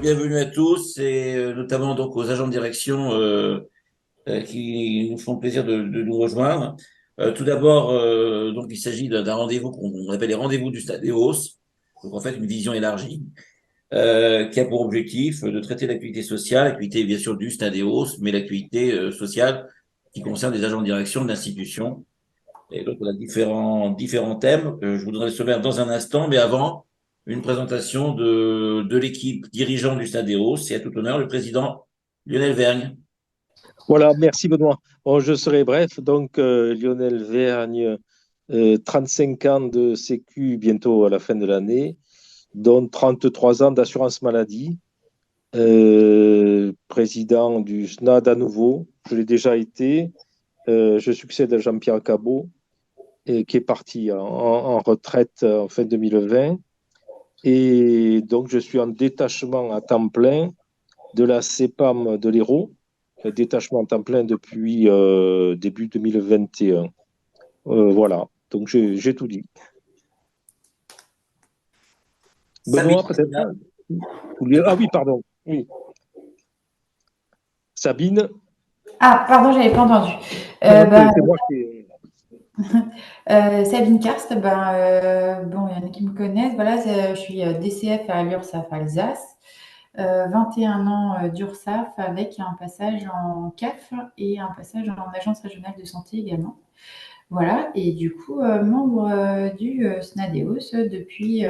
bienvenue à tous et notamment donc aux agents de direction qui nous font plaisir de nous rejoindre. Tout d'abord, donc il s'agit d'un rendez-vous qu'on appelle les rendez-vous du Stade Eos. Donc en fait une vision élargie qui a pour objectif de traiter l'activité sociale, l'activité bien sûr du Stade Eos, mais l'activité sociale qui concerne les agents de direction de l'institution. Et donc, on a différents thèmes. Je vous donnerai le sommaire dans un instant, mais avant, une présentation de l'équipe dirigeante du Stade Eos. C'est à tout honneur le président Lionel Vergne. Voilà, merci Benoît. Bon, je serai bref. Donc, Lionel Vergne, 35 ans de Sécu bientôt à la fin de l'année, dont 33 ans d'assurance maladie, président du SNAD à nouveau. Je l'ai déjà été. Je succède à Jean-Pierre Cabot, qui est parti en retraite en fin 2020. Et donc, je suis en détachement à temps plein de la CEPAM de l'Hérault, détachement en temps plein depuis début 2021. Voilà, donc j'ai tout dit. Sabine, Benoît, peut-être. Ah oui, pardon. Oui. Sabine. Ah, pardon, j'avais pas entendu. C'est moi qui. Sabine Karst, bon, il y en a qui me connaissent. Voilà, je suis DCF à l'URSSAF Alsace. 21 ans d'URSSAF avec un passage en CAF et un passage en agence régionale de santé également. Voilà, et du coup, membre du SNADEOS depuis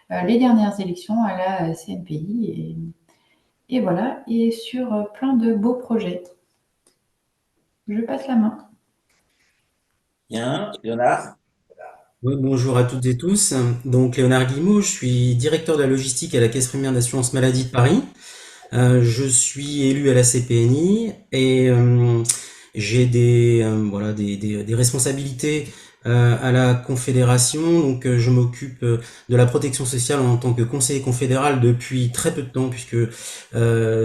les dernières élections à la CNPI. Et voilà, et sur plein de beaux projets. Je passe la main. Bien, Léonard. Oui, bonjour à toutes et tous. Donc Léonard Guillemot, je suis directeur de la logistique à la Caisse primaire d'assurance maladie de Paris. Je suis élu à la CPNI et j'ai des responsabilités à la Confédération. Donc je m'occupe de la protection sociale en tant que conseiller confédéral depuis très peu de temps puisque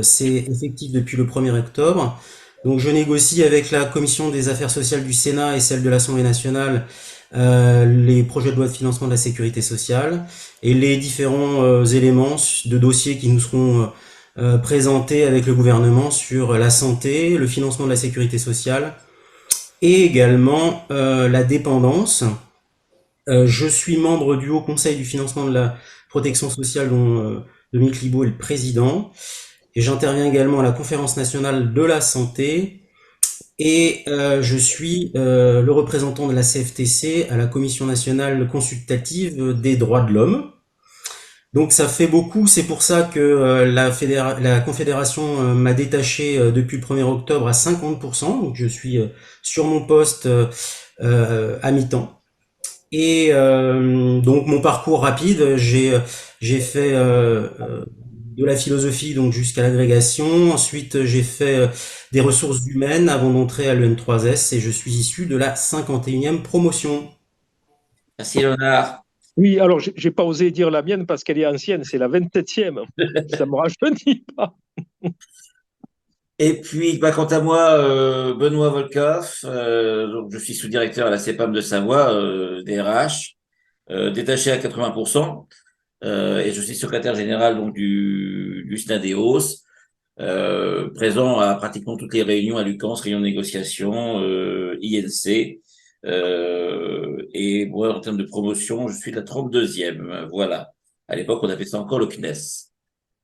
c'est effectif depuis le 1er octobre. Donc je négocie avec la Commission des affaires sociales du Sénat et celle de l'Assemblée nationale les projets de loi de financement de la sécurité sociale et les différents éléments de dossiers qui nous seront présentés avec le gouvernement sur la santé, le financement de la sécurité sociale et également la dépendance. Je suis membre du Haut Conseil du financement de la protection sociale dont Dominique Libaud est le président et j'interviens également à la Conférence nationale de la santé. Et je suis le représentant de la CFTC à la Commission nationale consultative des droits de l'homme. Donc ça fait beaucoup, c'est pour ça que la Confédération m'a détaché depuis le 1er octobre à 50%, donc je suis sur mon poste à mi-temps. Et donc mon parcours rapide, j'ai fait de la philosophie donc jusqu'à l'agrégation. Ensuite, j'ai fait des ressources humaines avant d'entrer à l'EN3S et je suis issu de la 51e promotion. Merci Léonard. Oui, alors j'ai pas osé dire la mienne parce qu'elle est ancienne, c'est la 27e. Ça me rajeunit pas. Et puis, quant à moi, Benoît Volkoff, donc je suis sous-directeur à la CEPAM de Savoie, DRH, détaché à 80%, et je suis secrétaire général donc du SNADEOS, présent à pratiquement toutes les réunions à Lucans, réunions de négociation, INC, et moi, en termes de promotion, je suis la 32e, voilà. À l'époque, on appelait ça encore le CNES.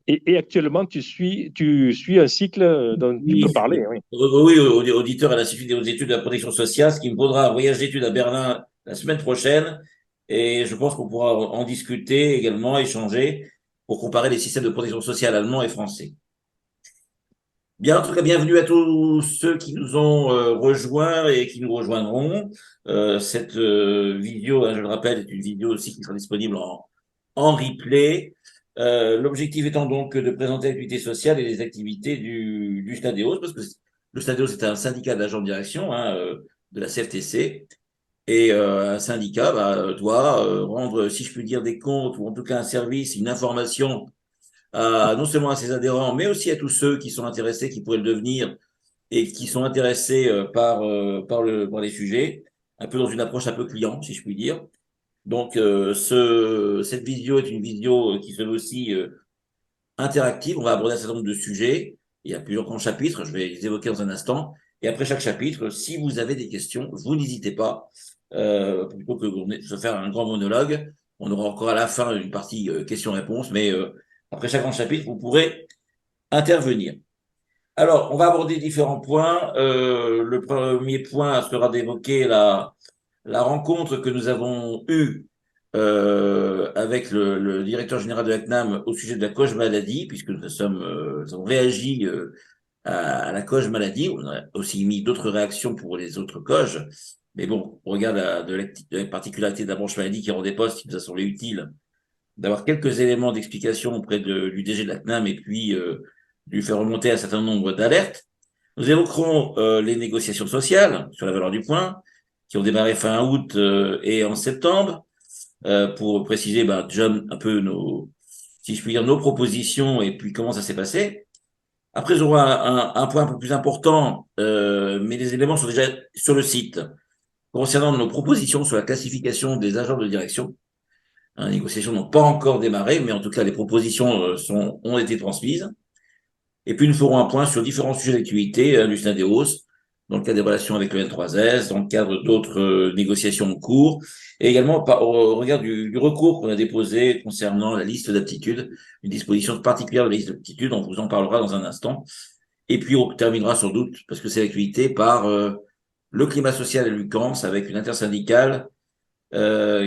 Et actuellement, tu suis un cycle dont tu Oui, peux parler. Oui. oui, auditeur à l'Institut des études de la protection sociale, ce qui me vaudra un voyage d'études à Berlin la semaine prochaine. Et je pense qu'on pourra en discuter également, échanger, pour comparer les systèmes de protection sociale allemands et français. Bien, en tout cas, bienvenue à tous ceux qui nous ont rejoints et qui nous rejoindront. Cette vidéo, hein, je le rappelle, est une vidéo aussi qui sera disponible en replay. L'objectif étant donc de présenter l'activité sociale et les activités du Stadéos, parce que le Stadéos est un syndicat d'agents de direction hein, de la CFTC, et un syndicat doit rendre, si je puis dire, des comptes, ou en tout cas un service, une information, non seulement à ses adhérents, mais aussi à tous ceux qui sont intéressés, qui pourraient le devenir, et qui sont intéressés par les sujets, un peu dans une approche un peu client, si je puis dire. Donc, cette vidéo est une vidéo qui se veut aussi interactive. On va aborder un certain nombre de sujets. Il y a plusieurs grands chapitres. Je vais les évoquer dans un instant. Et après chaque chapitre, si vous avez des questions, vous n'hésitez pas. Plutôt que de se faire un grand monologue, on aura encore à la fin une partie questions-réponses. Mais après chaque grand chapitre, vous pourrez intervenir. Alors, on va aborder différents points. Le premier point sera d'évoquer la rencontre que nous avons eue avec le directeur général de la CNAM au sujet de la cause maladie, puisque nous avons réagi à la cause maladie. On a aussi mis d'autres réactions pour les autres causes. Mais bon, on regarde de la particularité de la branche maladie qui rend des postes, qui nous a semblé utile d'avoir quelques éléments d'explication auprès du DG de la CNAM et puis lui faire remonter un certain nombre d'alertes. Nous évoquerons les négociations sociales sur la valeur du point, qui ont démarré fin août et en septembre, pour préciser déjà un peu si je puis dire, nos propositions et puis comment ça s'est passé. Après, nous aurons un point un peu plus important, mais les éléments sont déjà sur le site, concernant nos propositions sur la classification des agents de direction. Les négociations n'ont pas encore démarré, mais en tout cas, les propositions ont été transmises. Et puis, nous ferons un point sur différents sujets d'activité du SNADEOS, dans le cadre des relations avec le N3S, dans le cadre d'autres négociations en cours, et également au regard du recours qu'on a déposé concernant la liste d'aptitudes, une disposition particulière de la liste d'aptitudes, on vous en parlera dans un instant. Et puis, on terminera sans doute, parce que c'est l'actualité, par le climat social à l'UQAMS, avec une intersyndicale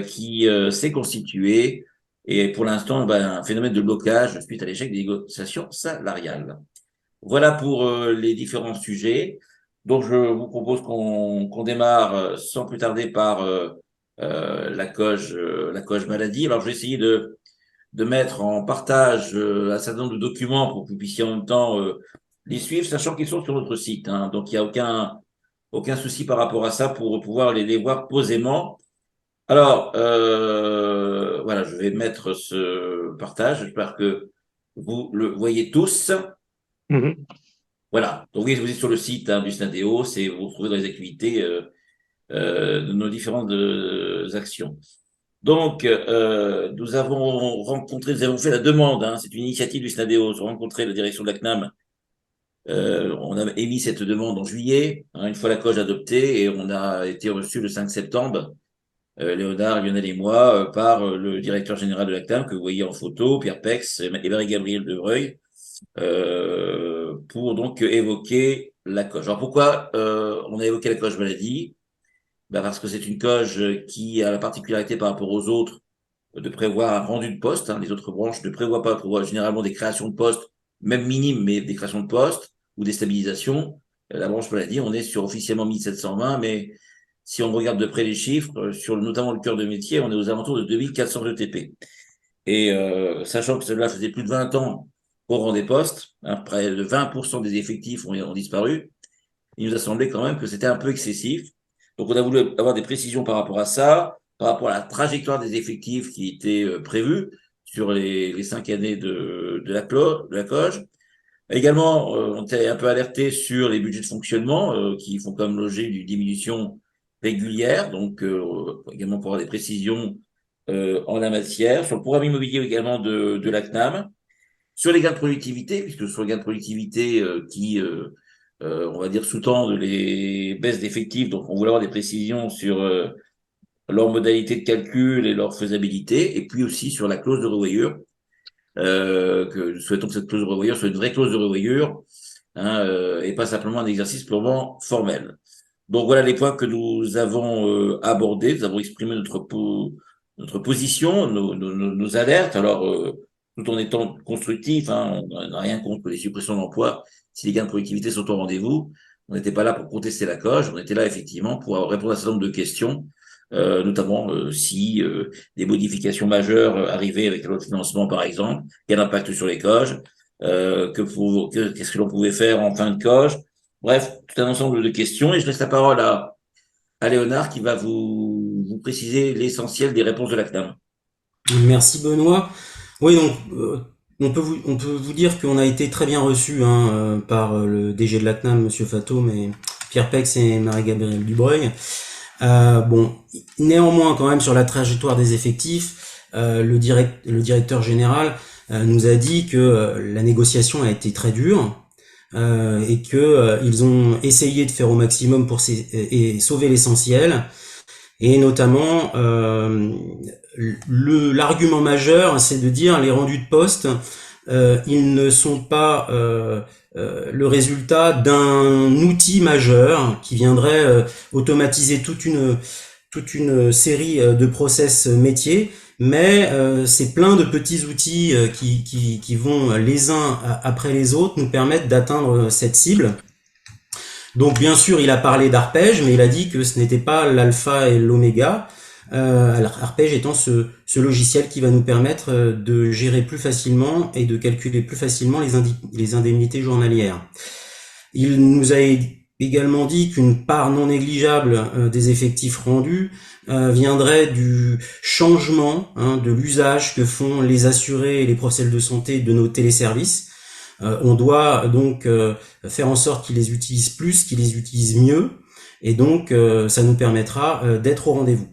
qui s'est constituée, et pour l'instant, un phénomène de blocage suite à l'échec des négociations salariales. Voilà pour les différents sujets. Donc, je vous propose qu'on démarre sans plus tarder par la COG maladie. Alors, je vais essayer de mettre en partage un certain nombre de documents pour que vous puissiez en même temps les suivre, sachant qu'ils sont sur notre site. Donc, il n'y a aucun souci par rapport à ça pour pouvoir les voir posément. Alors, voilà, je vais mettre ce partage. J'espère que vous le voyez tous. Mhm. Voilà. Donc, vous êtes sur le site du SNADEOS et vous retrouvez dans les activités de nos différentes actions. Donc, nous avons fait la demande, c'est une initiative du SNADEOS, rencontrer la direction de la CNAM. On a émis cette demande en juillet, une fois la COG adoptée, et on a été reçu le 5 septembre. Léonard, Lionel et moi, par le directeur général de la CNAM, que vous voyez en photo, Pierre Pex et Marie-Gabrielle Debreuil, pour donc évoquer la COG. Alors pourquoi on a évoqué la COG maladie? Parce que c'est une COG qui a la particularité par rapport aux autres de prévoir un rendu de poste. Les autres branches ne prévoient pas, prévoient généralement des créations de postes, même minimes, mais des créations de postes ou des stabilisations. La branche maladie, on est sur officiellement 1720, mais si on regarde de près les chiffres, sur notamment le cœur de métier, on est aux alentours de 2400 ETP. Et sachant que cela faisait plus de 20 ans qu'on rend des postes, près de 20% des effectifs ont disparu, il nous a semblé quand même que c'était un peu excessif. Donc on a voulu avoir des précisions par rapport à ça, par rapport à la trajectoire des effectifs qui était prévue sur les 5 années de la COG. Également, on était un peu alerté sur les budgets de fonctionnement qui font comme l'objet d'une diminution régulière, donc également pour avoir des précisions en la matière. Sur le programme immobilier également de la CNAM. Sur les gains de productivité, puisque sur les gains de productivité qui, on va dire, sous-tendent les baisses d'effectifs, donc on voulait avoir des précisions sur leur modalité de calcul et leur faisabilité, et puis aussi sur la clause de revoyure, que nous souhaitons que cette clause de revoyure soit une vraie clause de revoyure, et pas simplement un exercice purement formel. Donc voilà les points que nous avons abordés. Nous avons exprimé notre position, nos alertes. Alors, tout en étant constructif, on n'a rien contre les suppressions d'emplois si les gains de productivité sont au rendez-vous. On n'était pas là pour contester la COG, on était là effectivement pour répondre à un certain nombre de questions, notamment si des modifications majeures arrivaient avec la loi de financement par exemple, quel impact sur les COG, qu'est-ce que l'on pouvait faire en fin de COG. Bref, tout un ensemble de questions, et je laisse la parole à Léonard qui va vous préciser l'essentiel des réponses de la CNAM. Merci Benoît. Oui, donc on peut vous dire qu'on a été très bien reçu par le DG de la CNAM, Monsieur Fatome, et Pierre Pex et Marie-Gabrielle Dubreuil. Néanmoins, quand même, sur la trajectoire des effectifs, le directeur général nous a dit que la négociation a été très dure et que ils ont essayé de faire au maximum pour et sauver l'essentiel. Et notamment, l'argument majeur, c'est de dire les rendus de poste, ils ne sont pas le résultat d'un outil majeur qui viendrait automatiser toute une série de process métiers, mais c'est plein de petits outils qui vont les uns après les autres nous permettre d'atteindre cette cible. Donc bien sûr, il a parlé d'arpège, mais il a dit que ce n'était pas l'alpha et l'oméga. Arpège étant ce logiciel qui va nous permettre de gérer plus facilement et de calculer plus facilement les indemnités journalières. Il nous a également dit qu'une part non négligeable des effectifs rendus viendrait du changement de l'usage que font les assurés et les professionnels de santé de nos téléservices. On doit donc faire en sorte qu'ils les utilisent plus, qu'ils les utilisent mieux, et donc ça nous permettra d'être au rendez-vous.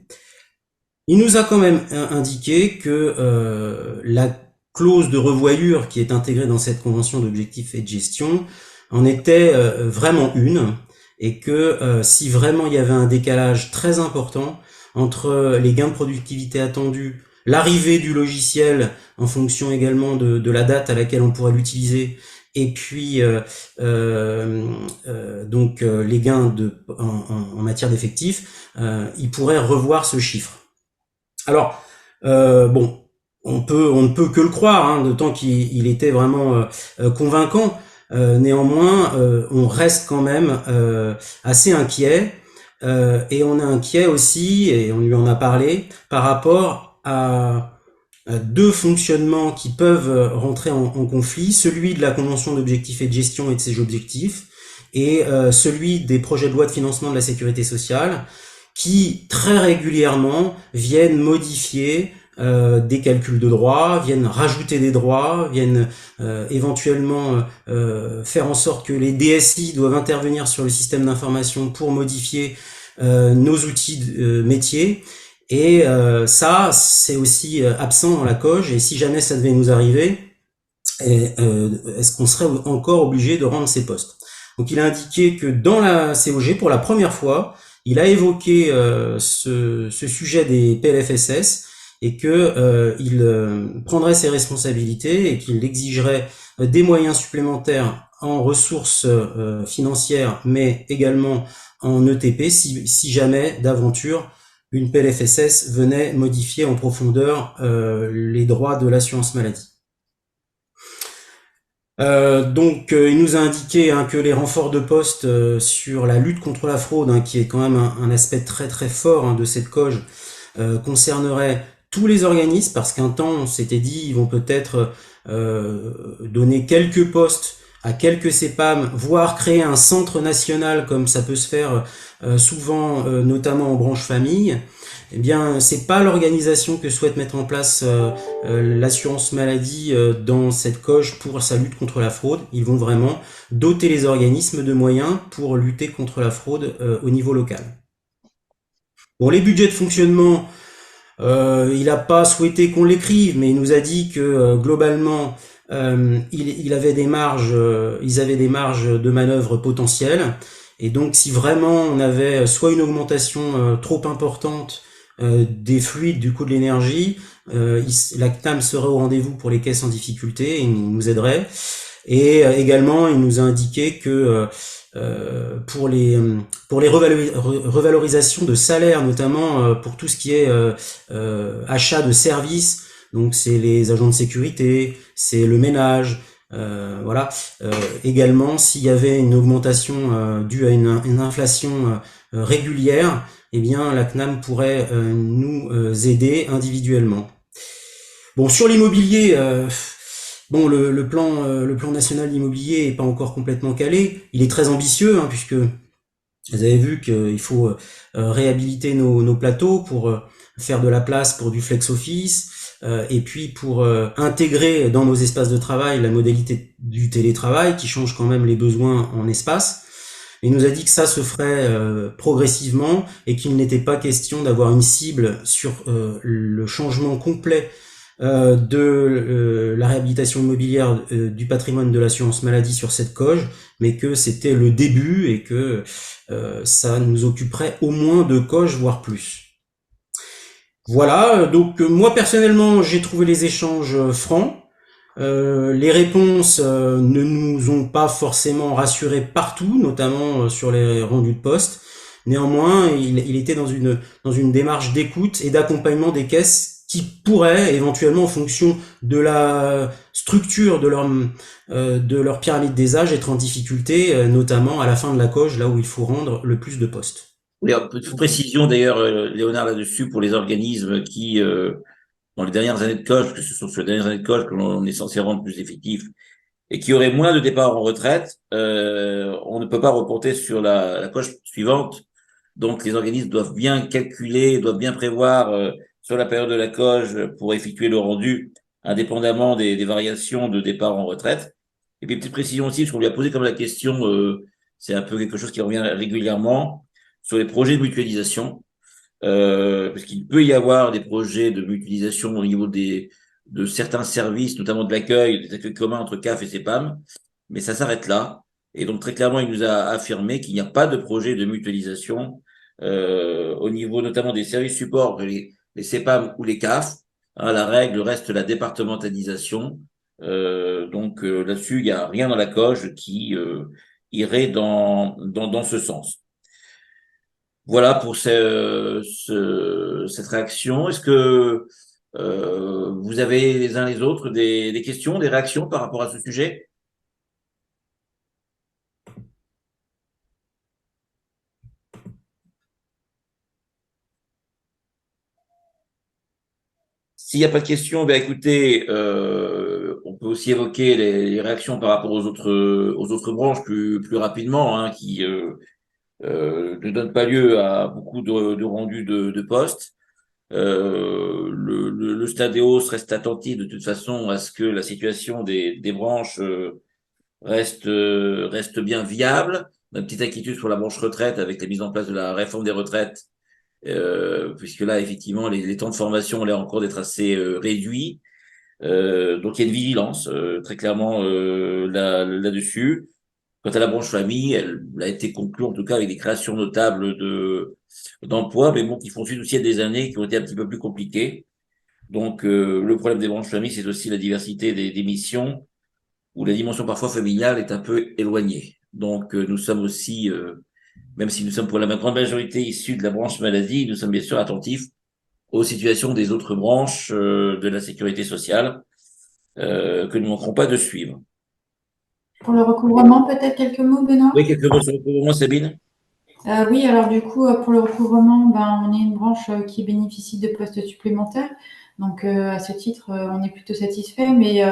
Il nous a quand même indiqué que la clause de revoyure qui est intégrée dans cette convention d'objectifs et de gestion en était vraiment une, et que si vraiment il y avait un décalage très important entre les gains de productivité attendus, l'arrivée du logiciel en fonction également de la date à laquelle on pourrait l'utiliser, et puis donc les gains en matière d'effectifs, il pourrait revoir ce chiffre. Alors bon, on ne peut que le croire, d'autant qu'il était vraiment convaincant. Néanmoins, on reste quand même assez inquiet, et on est inquiet aussi, et on lui en a parlé, par rapport à deux fonctionnements qui peuvent rentrer en conflit, celui de la convention d'objectifs et de gestion et de ses objectifs, et celui des projets de loi de financement de la sécurité sociale, qui très régulièrement viennent modifier des calculs de droits, viennent rajouter des droits, viennent éventuellement faire en sorte que les DSI doivent intervenir sur le système d'information pour modifier nos outils métiers. Et ça, c'est aussi absent dans la COG. Et si jamais ça devait nous arriver, est-ce qu'on serait encore obligé de rendre ces postes? Donc il a indiqué que dans la COG, pour la première fois, il a évoqué ce sujet des PLFSS, et que il prendrait ses responsabilités et qu'il exigerait des moyens supplémentaires en ressources financières, mais également en ETP si jamais d'aventure une PLFSS venait modifier en profondeur les droits de l'assurance maladie. Donc il nous a indiqué que les renforts de poste sur la lutte contre la fraude, qui est quand même un aspect très très fort de cette COG, concernerait tous les organismes, parce qu'un temps on s'était dit ils vont peut-être donner quelques postes à quelques CEPAM, voire créer un centre national comme ça peut se faire souvent, notamment en branche famille. Eh bien, c'est pas l'organisation que souhaite mettre en place l'assurance maladie dans cette COG pour sa lutte contre la fraude. Ils vont vraiment doter les organismes de moyens pour lutter contre la fraude au niveau local. Bon, les budgets de fonctionnement, il n'a pas souhaité qu'on l'écrive, mais il nous a dit que globalement, ils avaient des marges de manœuvre potentielles. Et donc, si vraiment on avait soit une augmentation trop importante des fluides, du coût de l'énergie, la CNAM serait au rendez-vous pour les caisses en difficulté et il nous aiderait. Et également, il nous a indiqué que pour les revalorisations de salaire, notamment pour tout ce qui est achat de services, donc c'est les agents de sécurité, c'est le ménage, voilà. Également, s'il y avait une augmentation due à une inflation régulière, eh bien la CNAM pourrait nous aider individuellement. Bon, sur l'immobilier, bon, le plan national d'immobilier est pas encore complètement calé. Il est très ambitieux, puisque vous avez vu qu'il faut réhabiliter nos plateaux pour faire de la place pour du flex office, et puis pour intégrer dans nos espaces de travail la modalité du télétravail qui change quand même les besoins en espace. Il nous a dit que ça se ferait progressivement et qu'il n'était pas question d'avoir une cible sur le changement complet de la réhabilitation immobilière du patrimoine de l'assurance maladie sur cette COG, mais que c'était le début et que ça nous occuperait au moins 2 COG, voire plus. Voilà, donc moi personnellement j'ai trouvé les échanges francs. Les réponses ne nous ont pas forcément rassurés partout, notamment sur les rendus de poste. Néanmoins, il était dans une démarche d'écoute et d'accompagnement des caisses qui pourraient éventuellement, en fonction de la structure de leur pyramide des âges, être en difficulté, notamment à la fin de la coge, là où il faut rendre le plus de postes. Oui, alors, petite précision d'ailleurs, Léonard, là-dessus, pour les organismes qui, dans les dernières années de coge, parce que ce sont sur les dernières années de coge que l'on est censé rendre plus effectif, et qui auraient moins de départs en retraite, on ne peut pas reporter sur la coche suivante. Donc, les organismes doivent bien calculer, doivent bien prévoir sur la période de la coge pour effectuer le rendu, indépendamment des variations de départ en retraite. Et puis, petite précision aussi, parce qu'on lui a posé comme la question, c'est un peu quelque chose qui revient régulièrement, sur les projets de mutualisation, parce qu'il peut y avoir des projets de mutualisation au niveau de certains services, notamment de l'accueil, des accueils communs entre CAF et CEPAM, mais ça s'arrête là. Et donc très clairement, il nous a affirmé qu'il n'y a pas de projet de mutualisation au niveau notamment des services supports, les CEPAM ou les CAF. Hein, la règle reste la départementalisation. Donc là-dessus, il n'y a rien dans la coge qui irait dans ce sens. Voilà pour cette réaction. Est-ce que vous avez les uns les autres des questions, des réactions par rapport à ce sujet? S'il n'y a pas de questions, ben écoutez, on peut aussi évoquer les réactions par rapport aux autres branches plus rapidement, hein, qui ne donnent pas lieu à beaucoup de rendus de postes. Le Stadéos reste attentif de toute façon à ce que la situation des branches reste bien viable. On a une petite inquiétude sur la branche retraite avec la mise en place de la réforme des retraites, puisque là, effectivement, les temps de formation ont l'air encore d'être assez réduits. Donc, il y a une vigilance très clairement là-dessus. Quant à la branche famille, elle a été conclue en tout cas avec des créations notables d'emplois, mais bon, qui font suite aussi à des années qui ont été un petit peu plus compliquées. Donc, le problème des branches famille, c'est aussi la diversité des missions, où la dimension parfois familiale est un peu éloignée. Donc, nous sommes aussi, même si nous sommes pour la grande majorité issus de la branche maladie, nous sommes bien sûr attentifs aux situations des autres branches de la sécurité sociale que nous ne manquerons pas de suivre. Pour le recouvrement, peut-être quelques mots, Benoît? Oui, quelques mots sur le recouvrement, Sabine? Oui, alors du coup, pour le recouvrement, on est une branche qui bénéficie de postes supplémentaires. Donc, à ce titre, on est plutôt satisfait, mais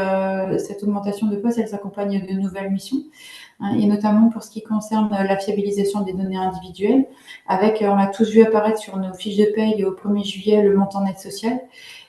cette augmentation de postes, elle s'accompagne de nouvelles missions, hein, et notamment pour ce qui concerne la fiabilisation des données individuelles, avec, on a tous vu apparaître sur nos fiches de paye au 1er juillet le montant net social.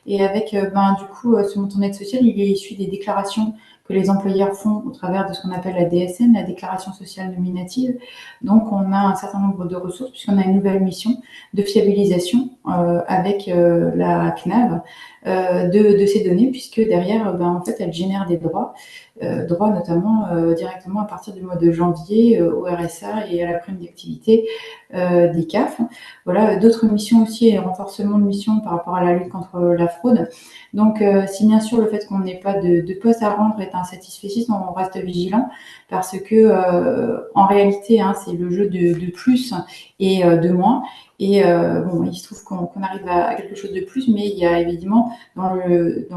Et avec, du coup, ce montant net social, il est issu des déclarations que les employeurs font au travers de ce qu'on appelle la DSN, la déclaration sociale nominative. Donc, on a un certain nombre de ressources puisqu'on a une nouvelle mission de fiabilisation avec la CNAV de ces données, puisque derrière, en fait, elle génère des droits notamment directement à partir du mois de janvier au RSA et à la prime d'activité des CAF. Voilà, d'autres missions aussi et renforcement de missions par rapport à la lutte contre la fraude. Donc, si bien sûr le fait qu'on n'ait pas de poste à rendre est insatisfaisant, on reste vigilant parce que en réalité, hein, c'est le jeu de plus et de moins. Et il se trouve qu'on arrive à quelque chose de plus, mais il y a évidemment dans le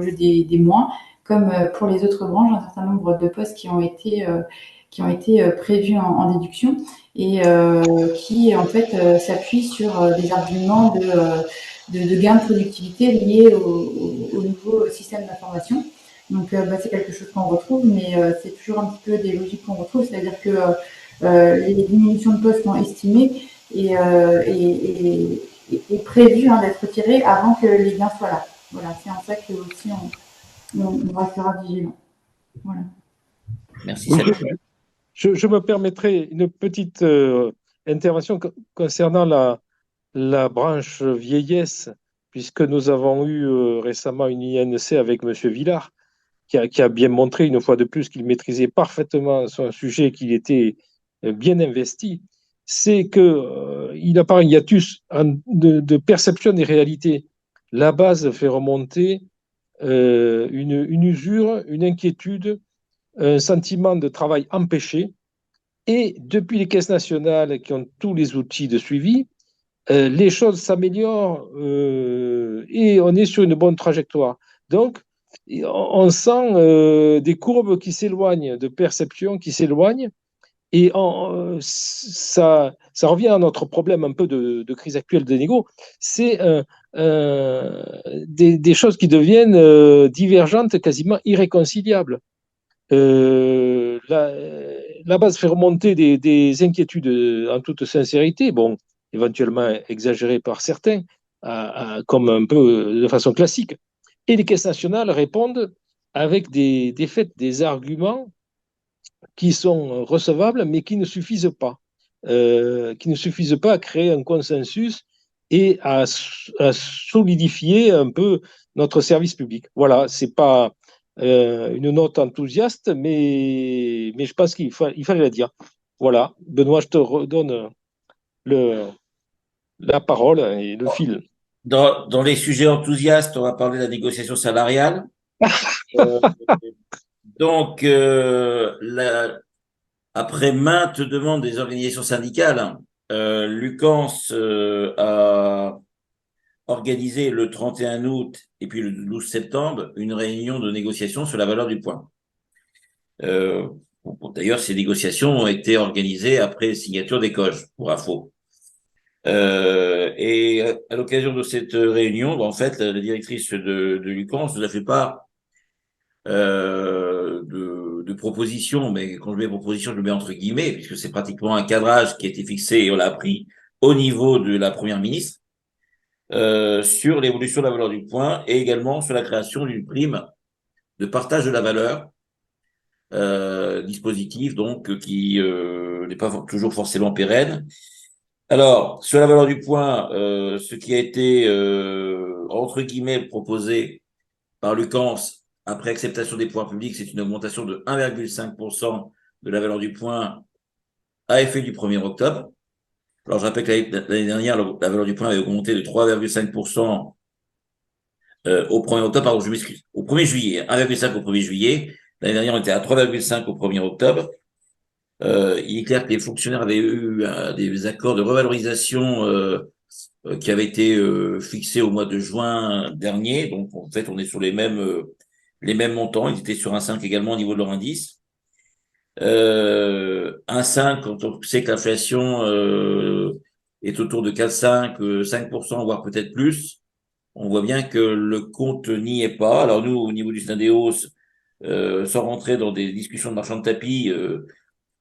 jeu des moins, comme pour les autres branches, un certain nombre de postes qui ont été prévus en déduction et qui en fait s'appuient sur des arguments de gains de productivité liés au nouveau système d'information. Donc c'est quelque chose qu'on retrouve, mais c'est toujours un petit peu des logiques qu'on retrouve, c'est-à-dire que les diminutions de postes sont estimées et prévues, hein, d'être tirées avant que les gains soient là. Voilà, c'est en ça que aussi on restera vigilant. Voilà. Merci, Sabine. Je me permettrai une petite intervention concernant la branche vieillesse puisque nous avons eu récemment une INC avec M. Villard, qui a bien montré une fois de plus qu'il maîtrisait parfaitement son sujet, qu'il était bien investi, c'est qu'il apparaît un hiatus de perception des réalités. La base fait remonter une usure, une inquiétude, un sentiment de travail empêché. Et depuis les caisses nationales qui ont tous les outils de suivi, les choses s'améliorent et on est sur une bonne trajectoire. Donc, on sent des courbes qui s'éloignent, de perceptions qui s'éloignent, et ça revient à notre problème un peu de crise actuelle des négos. C'est des choses qui deviennent divergentes, quasiment irréconciliables. La base fait remonter des inquiétudes en toute sincérité, bon, éventuellement exagérées par certains, comme un peu de façon classique. Et les caisses nationales répondent avec des faits, des arguments qui sont recevables, mais qui ne suffisent pas. Qui ne suffisent pas à créer un consensus et à solidifier un peu notre service public. Voilà, c'est pas une note enthousiaste, mais je pense qu'il fallait la dire. Voilà, Benoît, je te redonne le, la parole et le fil. Dans les sujets enthousiastes, on va parler de la négociation salariale. Euh, donc, après maintes demandes des organisations syndicales, Lucans a organisé le 31 août et puis le 12 septembre une réunion de négociation sur la valeur du point. D'ailleurs, ces négociations ont été organisées après signature des COJ, pour info. Et à l'occasion de cette réunion, en fait, la directrice de Lucans nous a fait part de propositions, mais quand je mets propositions, je le mets entre guillemets, puisque c'est pratiquement un cadrage qui a été fixé et on l'a appris au niveau de la première ministre, sur l'évolution de la valeur du point et également sur la création d'une prime de partage de la valeur, dispositif donc qui n'est pas toujours forcément pérenne. Alors, sur la valeur du point, ce qui a été entre guillemets proposé par Lucans après acceptation des pouvoirs publics, c'est une augmentation de 1,5% de la valeur du point à effet du 1er octobre. Alors, je rappelle que l'année dernière, la valeur du point avait augmenté de 3,5% au 1er octobre, pardon, je m'excuse, au 1er juillet, 1,5 au 1er juillet. L'année dernière, on était à 3,5 au 1er octobre. Il est clair que les fonctionnaires avaient eu des accords de revalorisation qui avaient été fixés au mois de juin dernier. Donc, en fait, on est sur les mêmes montants. Ils étaient sur un 5 également au niveau de leur indice. Un 5, quand on sait que l'inflation est autour de 4,5, 5%, voire peut-être plus, on voit bien que le compte n'y est pas. Alors nous, au niveau du Syndeos, sans rentrer dans des discussions de marchand de tapis,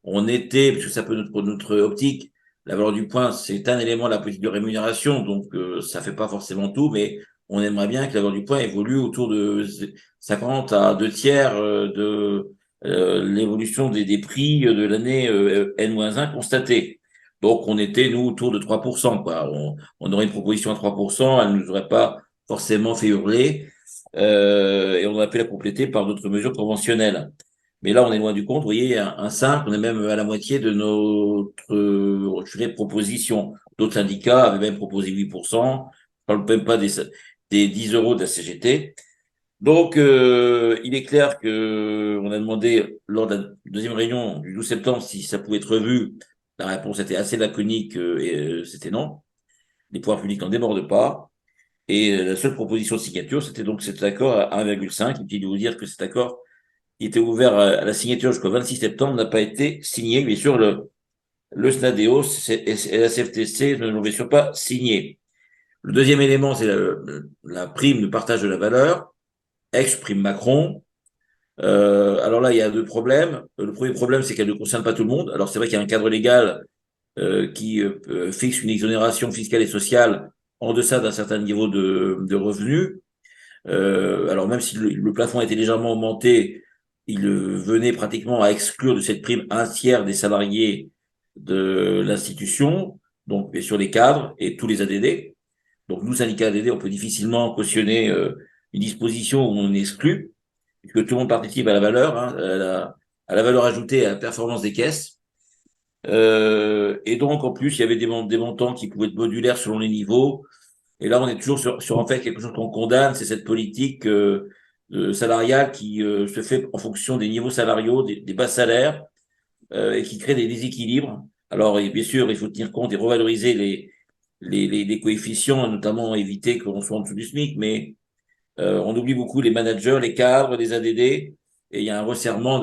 on était, parce que ça peut notre optique, la valeur du point, c'est un élément de la politique de rémunération, donc ça fait pas forcément tout, mais on aimerait bien que la valeur du point évolue autour de 50 à 2 tiers de l'évolution des prix de l'année N-1 constatée. Donc on était, nous, autour de 3%, quoi. On aurait une proposition à 3%, elle ne nous aurait pas forcément fait hurler, et on aurait pu la compléter par d'autres mesures conventionnelles. Mais là, on est loin du compte. Vous voyez, un 5, on est même à la moitié de notre je dirais, proposition. D'autres syndicats avaient même proposé 8%. Je parle même pas des 10 euros de la CGT. Donc, il est clair que on a demandé lors de la deuxième réunion du 12 septembre si ça pouvait être revu. La réponse était assez laconique et c'était non. Les pouvoirs publics n'en débordent pas. Et la seule proposition de signature, c'était donc cet accord à 1,5. Inutile de vous dire que cet accord qui était ouvert à la signature jusqu'au 26 septembre, n'a pas été signé. Bien sûr, le SNADEOS et la CFTC ne l'ont bien sûr pas signé. Le deuxième élément, c'est la prime de partage de la valeur, ex-prime Macron. Alors là, il y a deux problèmes. Le premier problème, c'est qu'elle ne concerne pas tout le monde. Alors c'est vrai qu'il y a un cadre légal qui fixe une exonération fiscale et sociale en deçà d'un certain niveau de revenus. Alors même si le plafond a été légèrement augmenté, il venait pratiquement à exclure de cette prime un tiers des salariés de l'institution, donc bien sûr les cadres et tous les ADD. Donc, nous, syndicats ADD, on peut difficilement cautionner une disposition où on exclut, puisque tout le monde participe à la valeur, hein, à la valeur ajoutée, à la performance des caisses. Et donc, en plus, il y avait des montants qui pouvaient être modulaires selon les niveaux. Et là, on est toujours sur en fait quelque chose qu'on condamne, c'est cette politique salariale qui se fait en fonction des niveaux salariaux, des bas salaires, et qui crée des déséquilibres. Alors, et bien sûr, il faut tenir compte et revaloriser les coefficients, et notamment éviter qu'on soit en dessous du SMIC, mais on oublie beaucoup les managers, les cadres, les ADD, et il y a un resserrement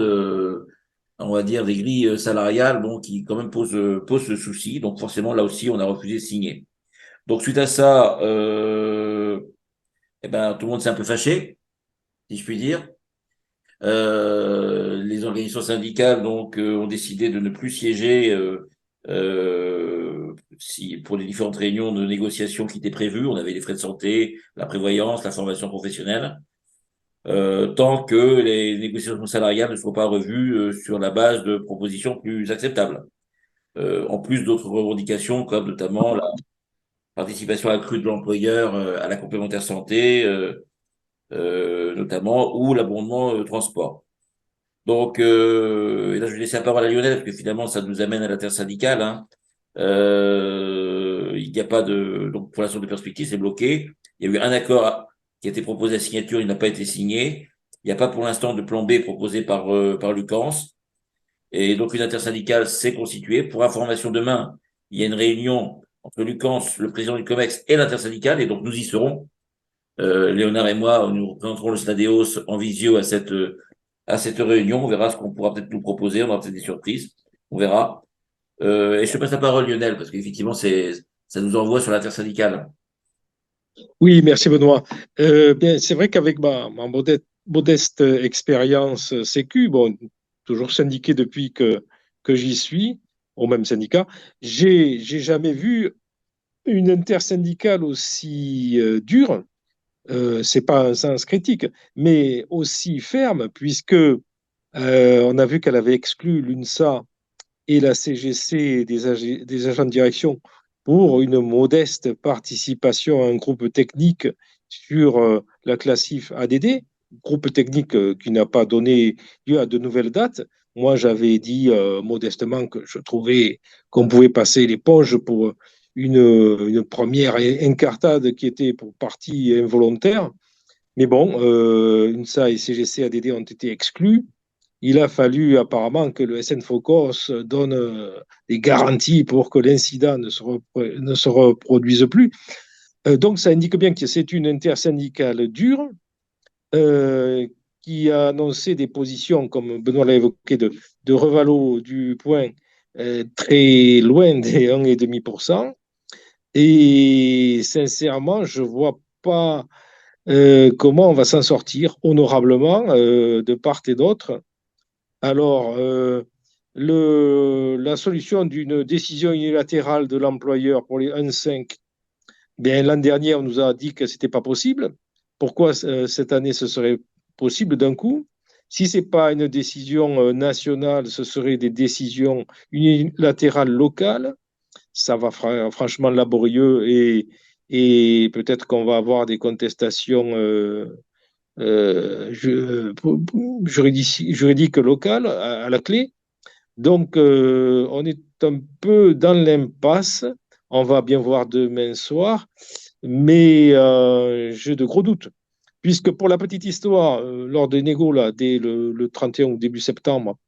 on va dire, des grilles salariales, bon, qui quand même pose le souci. Donc forcément, là aussi, on a refusé de signer. Donc suite à ça, eh ben, tout le monde s'est un peu fâché, si je puis dire. Les organisations syndicales donc ont décidé de ne plus siéger pour les différentes réunions de négociation qui étaient prévues. On avait les frais de santé, la prévoyance, la formation professionnelle, tant que les négociations salariales ne soient pas revues sur la base de propositions plus acceptables. En plus d'autres revendications comme notamment la participation accrue de l'employeur à la complémentaire santé, notamment, ou l'abondement transport. Donc, et là, je vais laisser la parole à Lionel, parce que finalement, ça nous amène à l'intersyndicale. Hein. Il n'y a pas de... Donc, pour l'instant de perspective, c'est bloqué. Il y a eu un accord qui a été proposé à signature, il n'a pas été signé. Il n'y a pas pour l'instant de plan B proposé par Lucans. Et donc, une intersyndicale s'est constituée. Pour information, demain, il y a une réunion entre Lucans, le président du COMEX et l'intersyndicale, et donc nous y serons. Léonard et moi, nous représenterons le Stadéos en visio à cette réunion. On verra ce qu'on pourra peut-être nous proposer. On aura peut-être des surprises. On verra. Et je te passe la parole, Lionel, parce qu'effectivement, ça nous envoie sur l'intersyndicale. Oui, merci Benoît. Bien, c'est vrai qu'avec ma modeste expérience Sécu, bon, toujours syndiqué depuis que j'y suis, au même syndicat, j'ai jamais vu une intersyndicale aussi dure. C'est pas un sens critique, mais aussi ferme, puisque on a vu qu'elle avait exclu l'UNSA et la CGC des agents de direction pour une modeste participation à un groupe technique sur la classif ADD, groupe technique qui n'a pas donné lieu à de nouvelles dates. Moi, j'avais dit modestement que je trouvais qu'on pouvait passer l'éponge pour une première incartade qui était pour partie involontaire. Mais bon, UNSA et CGC ADD ont été exclus. Il a fallu apparemment que le SN Focus donne des garanties pour que l'incident ne se reproduise plus. Donc, ça indique bien que c'est une intersyndicale dure euh, qui a annoncé des positions, comme Benoît l'a évoqué, de revalo du point très loin des 1,5%. Et sincèrement, je ne vois pas comment on va s'en sortir honorablement de part et d'autre. Alors, la solution d'une décision unilatérale de l'employeur pour les 1,5, bien, l'an dernier, on nous a dit que ce n'était pas possible. Pourquoi cette année, ce serait possible d'un coup? Si ce n'est pas une décision nationale, ce serait des décisions unilatérales locales. Ça va franchement laborieux et peut-être qu'on va avoir des contestations juridiques locales à la clé. Donc, on est un peu dans l'impasse. On va bien voir demain soir, mais j'ai de gros doutes. Puisque pour la petite histoire, lors des négos, là, dès le 31 ou début septembre,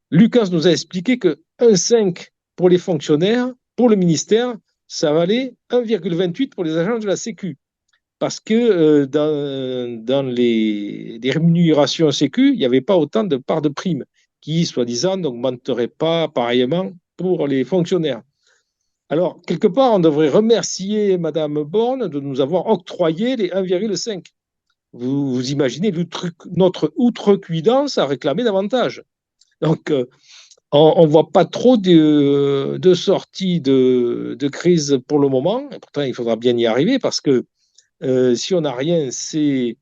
Lucas nous a expliqué que 1,5 pour les fonctionnaires, pour le ministère, ça valait 1,28 pour les agents de la Sécu. Parce que dans les rémunérations Sécu, il n'y avait pas autant de parts de primes qui, soi-disant, n'augmenteraient pas pareillement pour les fonctionnaires. Alors, quelque part, on devrait remercier Mme Borne de nous avoir octroyé les 1,5. Vous imaginez notre outrecuidance à réclamer davantage. Donc, on ne voit pas trop de sorties de crise pour le moment. Et pourtant, il faudra bien y arriver parce que si on n'a rien, c'est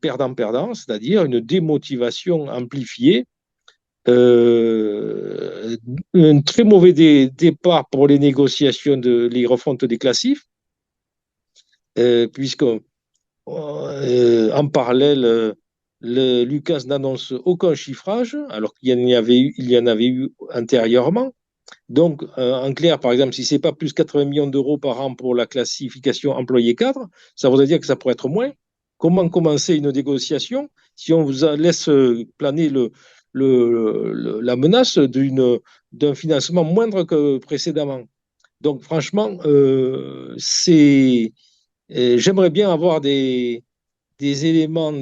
perdant-perdant, c'est-à-dire une démotivation amplifiée, un très mauvais départ pour les négociations les refontes des classifs, puisque en parallèle, Lucas n'annonce aucun chiffrage, alors qu'il il y en avait eu antérieurement. Donc, en clair, par exemple, si ce n'est pas plus 80 millions d'euros par an pour la classification employé cadre, ça voudrait dire que ça pourrait être moins. Comment commencer une négociation si on vous laisse planer la menace d'un financement moindre que précédemment? Donc, franchement, j'aimerais bien avoir des éléments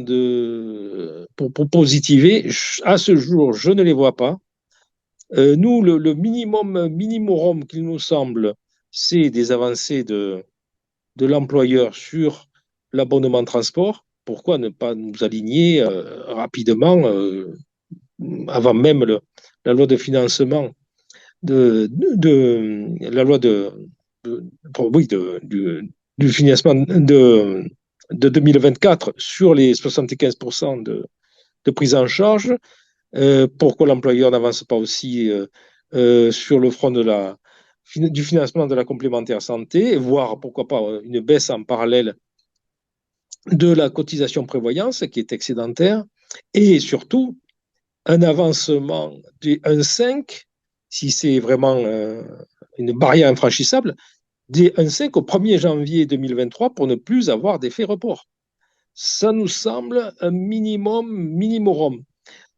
pour positiver. À ce jour, je ne les vois pas. Nous, le minimum qu'il nous semble, c'est des avancées de l'employeur sur l'abonnement de transport. Pourquoi ne pas nous aligner rapidement, avant même la loi de financement la loi oui, du financement de 2024 sur les 75% de prise en charge. Pourquoi l'employeur n'avance pas aussi sur le front du financement de la complémentaire santé, voire pourquoi pas une baisse en parallèle de la cotisation prévoyance qui est excédentaire, et surtout un avancement du 1,5, si c'est vraiment une barrière infranchissable, des 1,5 au 1er janvier 2023 pour ne plus avoir d'effet report. Ça nous semble un minimum.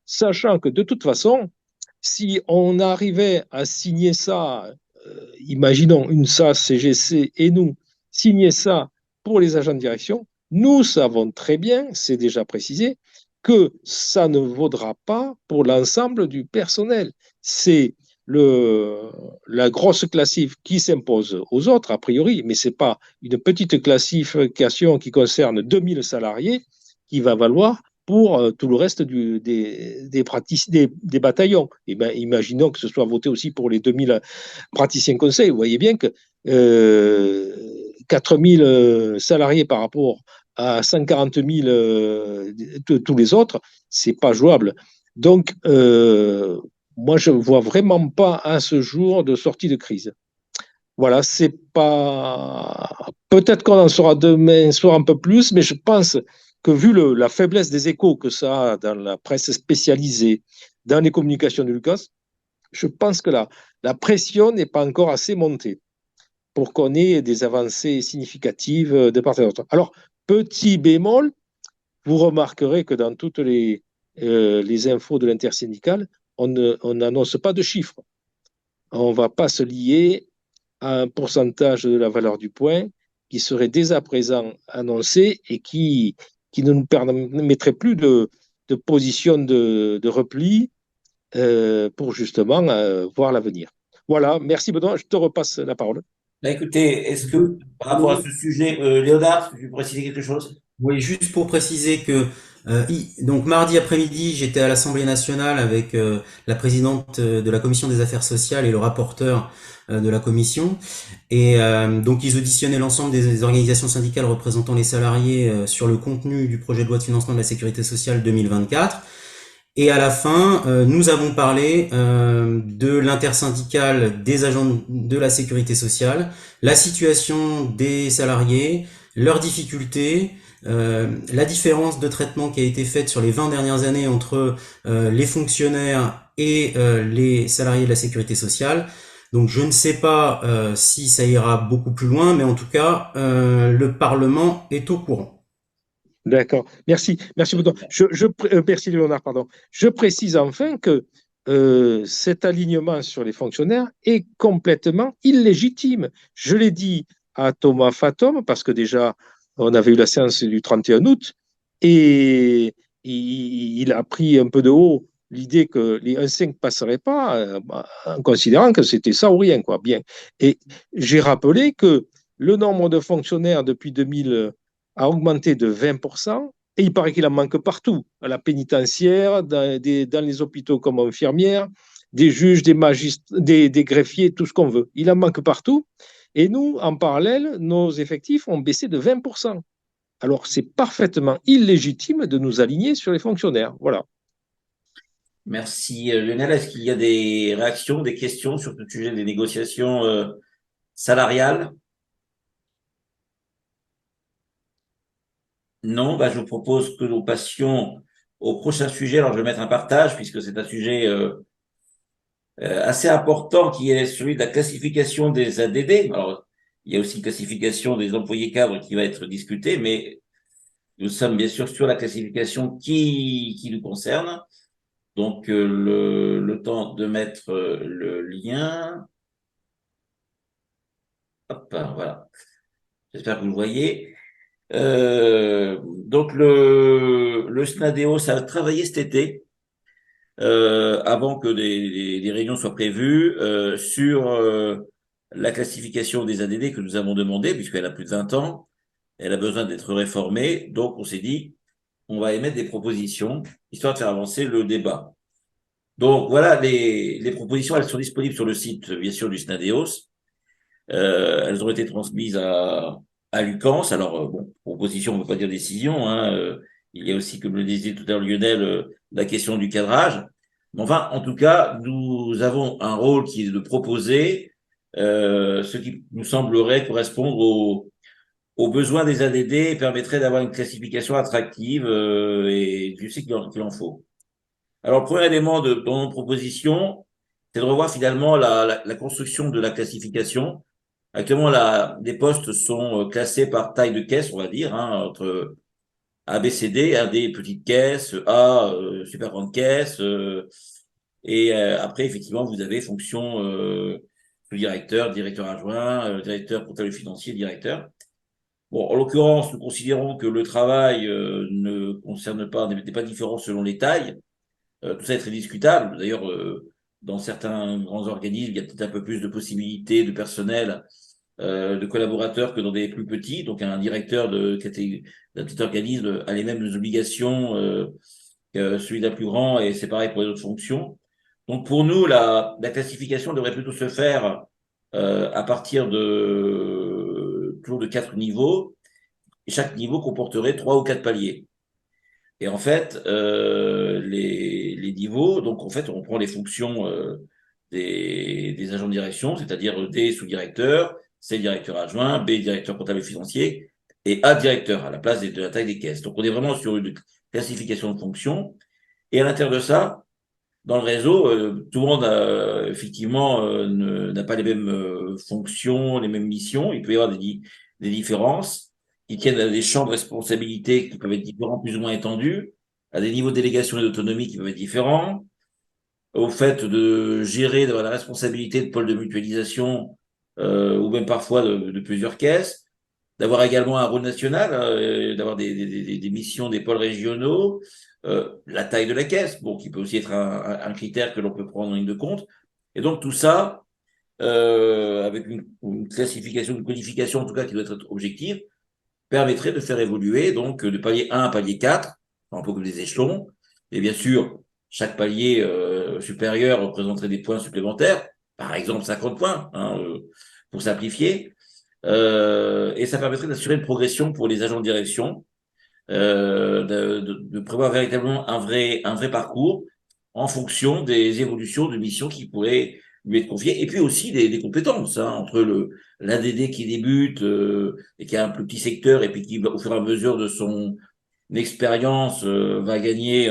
Sachant que de toute façon, si on arrivait à signer ça, imaginons une SAS, CGC et nous, signer ça pour les agents de direction, nous savons très bien, c'est déjà précisé, que ça ne vaudra pas pour l'ensemble du personnel. C'est la grosse classification qui s'impose aux autres, a priori, mais ce n'est pas une petite classification qui concerne 2000 salariés qui va valoir pour tout le reste des bataillons. Et ben, imaginons que ce soit voté aussi pour les 2000 praticiens conseils. Vous voyez bien que 4000 salariés par rapport à 140 000 de tous les autres, c'est pas jouable. Donc, moi, je ne vois vraiment pas à ce jour de sortie de crise. Voilà, c'est pas. Peut-être qu'on en saura demain soir un peu plus, mais je pense que vu la faiblesse des échos que ça a dans la presse spécialisée, dans les communications de Lucas, je pense que la pression n'est pas encore assez montée pour qu'on ait des avancées significatives de part et d'autre. Alors, petit bémol, vous remarquerez que dans toutes les infos de l'intersyndicale, on n'annonce pas de chiffres. On ne va pas se lier à un pourcentage de la valeur du point qui serait dès à présent annoncé et qui ne nous permettrait plus de position de repli pour justement voir l'avenir. Voilà, merci Benoît, je te repasse la parole. Bah, écoutez, est-ce que par rapport à ce sujet, Léonard, tu veux préciser quelque chose? Oui, juste pour préciser que donc mardi après-midi, j'étais à l'Assemblée nationale avec la présidente de la commission des affaires sociales et le rapporteur de la commission. Et donc ils auditionnaient l'ensemble des organisations syndicales représentant les salariés sur le contenu du projet de loi de financement de la sécurité sociale 2024. Et à la fin, nous avons parlé de l'intersyndicale des agents de la sécurité sociale, la situation des salariés, leurs difficultés, la différence de traitement qui a été faite sur les 20 dernières années entre les fonctionnaires et les salariés de la sécurité sociale. Donc je ne sais pas si ça ira beaucoup plus loin, mais en tout cas, le Parlement est au courant. D'accord. Merci. Merci beaucoup. Merci Léonard, pardon. Je précise enfin que cet alignement sur les fonctionnaires est complètement illégitime. Je l'ai dit à Thomas Fatom, parce que déjà, on avait eu la séance du 31 août, et il a pris un peu de haut l'idée que les 1,5 ne passeraient pas, en considérant que c'était ça ou rien, quoi. Bien. Et j'ai rappelé que le nombre de fonctionnaires depuis 2000 a augmenté de 20%, et il paraît qu'il en manque partout, à la pénitentiaire, dans les hôpitaux comme infirmières, des juges, des magistrats, des greffiers, tout ce qu'on veut. Il en manque partout. Et nous, en parallèle, nos effectifs ont baissé de 20%. Alors, c'est parfaitement illégitime de nous aligner sur les fonctionnaires. Voilà. Merci. Lionel, est-ce qu'il y a des réactions, des questions sur le sujet des négociations salariales? Non, bah, je vous propose que nous passions au prochain sujet. Alors, je vais mettre un partage puisque c'est un sujet assez important qui est celui de la classification des ADD. Alors, il y a aussi une classification des employés cadres qui va être discutée, mais nous sommes bien sûr sur la classification qui nous concerne. Donc, le temps de mettre le lien. Hop, voilà. J'espère que vous le voyez. Donc, le SNADEOS a travaillé cet été, avant que des réunions soient prévues, sur la classification des ADD que nous avons demandé, puisqu'elle a plus de 20 ans. Elle a besoin d'être réformée. Donc, on s'est dit, on va émettre des propositions, histoire de faire avancer le débat. Donc, voilà, les propositions, elles sont disponibles sur le site, bien sûr, du SNADEOS. Elles ont été transmises à l'UCANS. Alors, bon, proposition, on ne veut pas dire décision, hein. Il y a aussi, comme le disait tout à l'heure Lionel, la question du cadrage. Mais enfin, en tout cas, nous avons un rôle qui est de proposer ce qui nous semblerait correspondre aux besoins des ADD et permettrait d'avoir une classification attractive, et je sais qu'il en faut. Alors, le premier élément dans nos propositions, c'est de revoir finalement la construction de la classification. Actuellement, les postes sont classés par taille de caisse, on va dire, hein, entre A, B, C, D, A, D, petite caisse, A, super grande caisse, et après, effectivement, vous avez fonction directeur, directeur adjoint, directeur comptable financier, directeur. Bon, en l'occurrence, nous considérons que le travail ne concerne pas, n'est pas différent selon les tailles. Tout ça est très discutable. D'ailleurs, dans certains grands organismes, il y a peut-être un peu plus de possibilités de personnel, de collaborateurs que dans des plus petits. Donc, un directeur d'un petit organisme a les mêmes obligations que celui d'un plus grand, et c'est pareil pour les autres fonctions. Donc, pour nous, la classification devrait plutôt se faire à partir de toujours de 4 niveaux. Et chaque niveau comporterait 3 ou 4 paliers. Et en fait, les niveaux, donc en fait, on prend les fonctions des agents de direction, c'est-à-dire D sous-directeur, C directeur adjoint, B directeur comptable et financier, et A directeur à la place de la taille des caisses. Donc on est vraiment sur une classification de fonctions. Et à l'intérieur de ça, dans le réseau, tout le monde effectivement n'a pas les mêmes fonctions, les mêmes missions. Il peut y avoir des différences qui tiennent à des champs de responsabilité qui peuvent être différents, plus ou moins étendus, à des niveaux de délégation et d'autonomie qui peuvent être différents, au fait de gérer, d'avoir la responsabilité de pôles de mutualisation, ou même parfois de plusieurs caisses, d'avoir également un rôle national, d'avoir des missions des pôles régionaux, la taille de la caisse, bon, qui peut aussi être un critère que l'on peut prendre en ligne de compte. Et donc tout ça, avec une classification, une codification en tout cas qui doit être objective, permettrait de faire évoluer donc de palier 1 à palier 4, un peu comme des échelons. Et bien sûr, chaque palier supérieur représenterait des points supplémentaires, par exemple 50 points, hein, pour simplifier. Et ça permettrait d'assurer une progression pour les agents de direction, de prévoir véritablement un vrai parcours en fonction des évolutions de missions qui pourraient lui être confiées, et puis aussi des compétences, hein, entre l'ADD qui débute et qui a un plus petit secteur, et puis qui, au fur et à mesure de son expérience, va gagner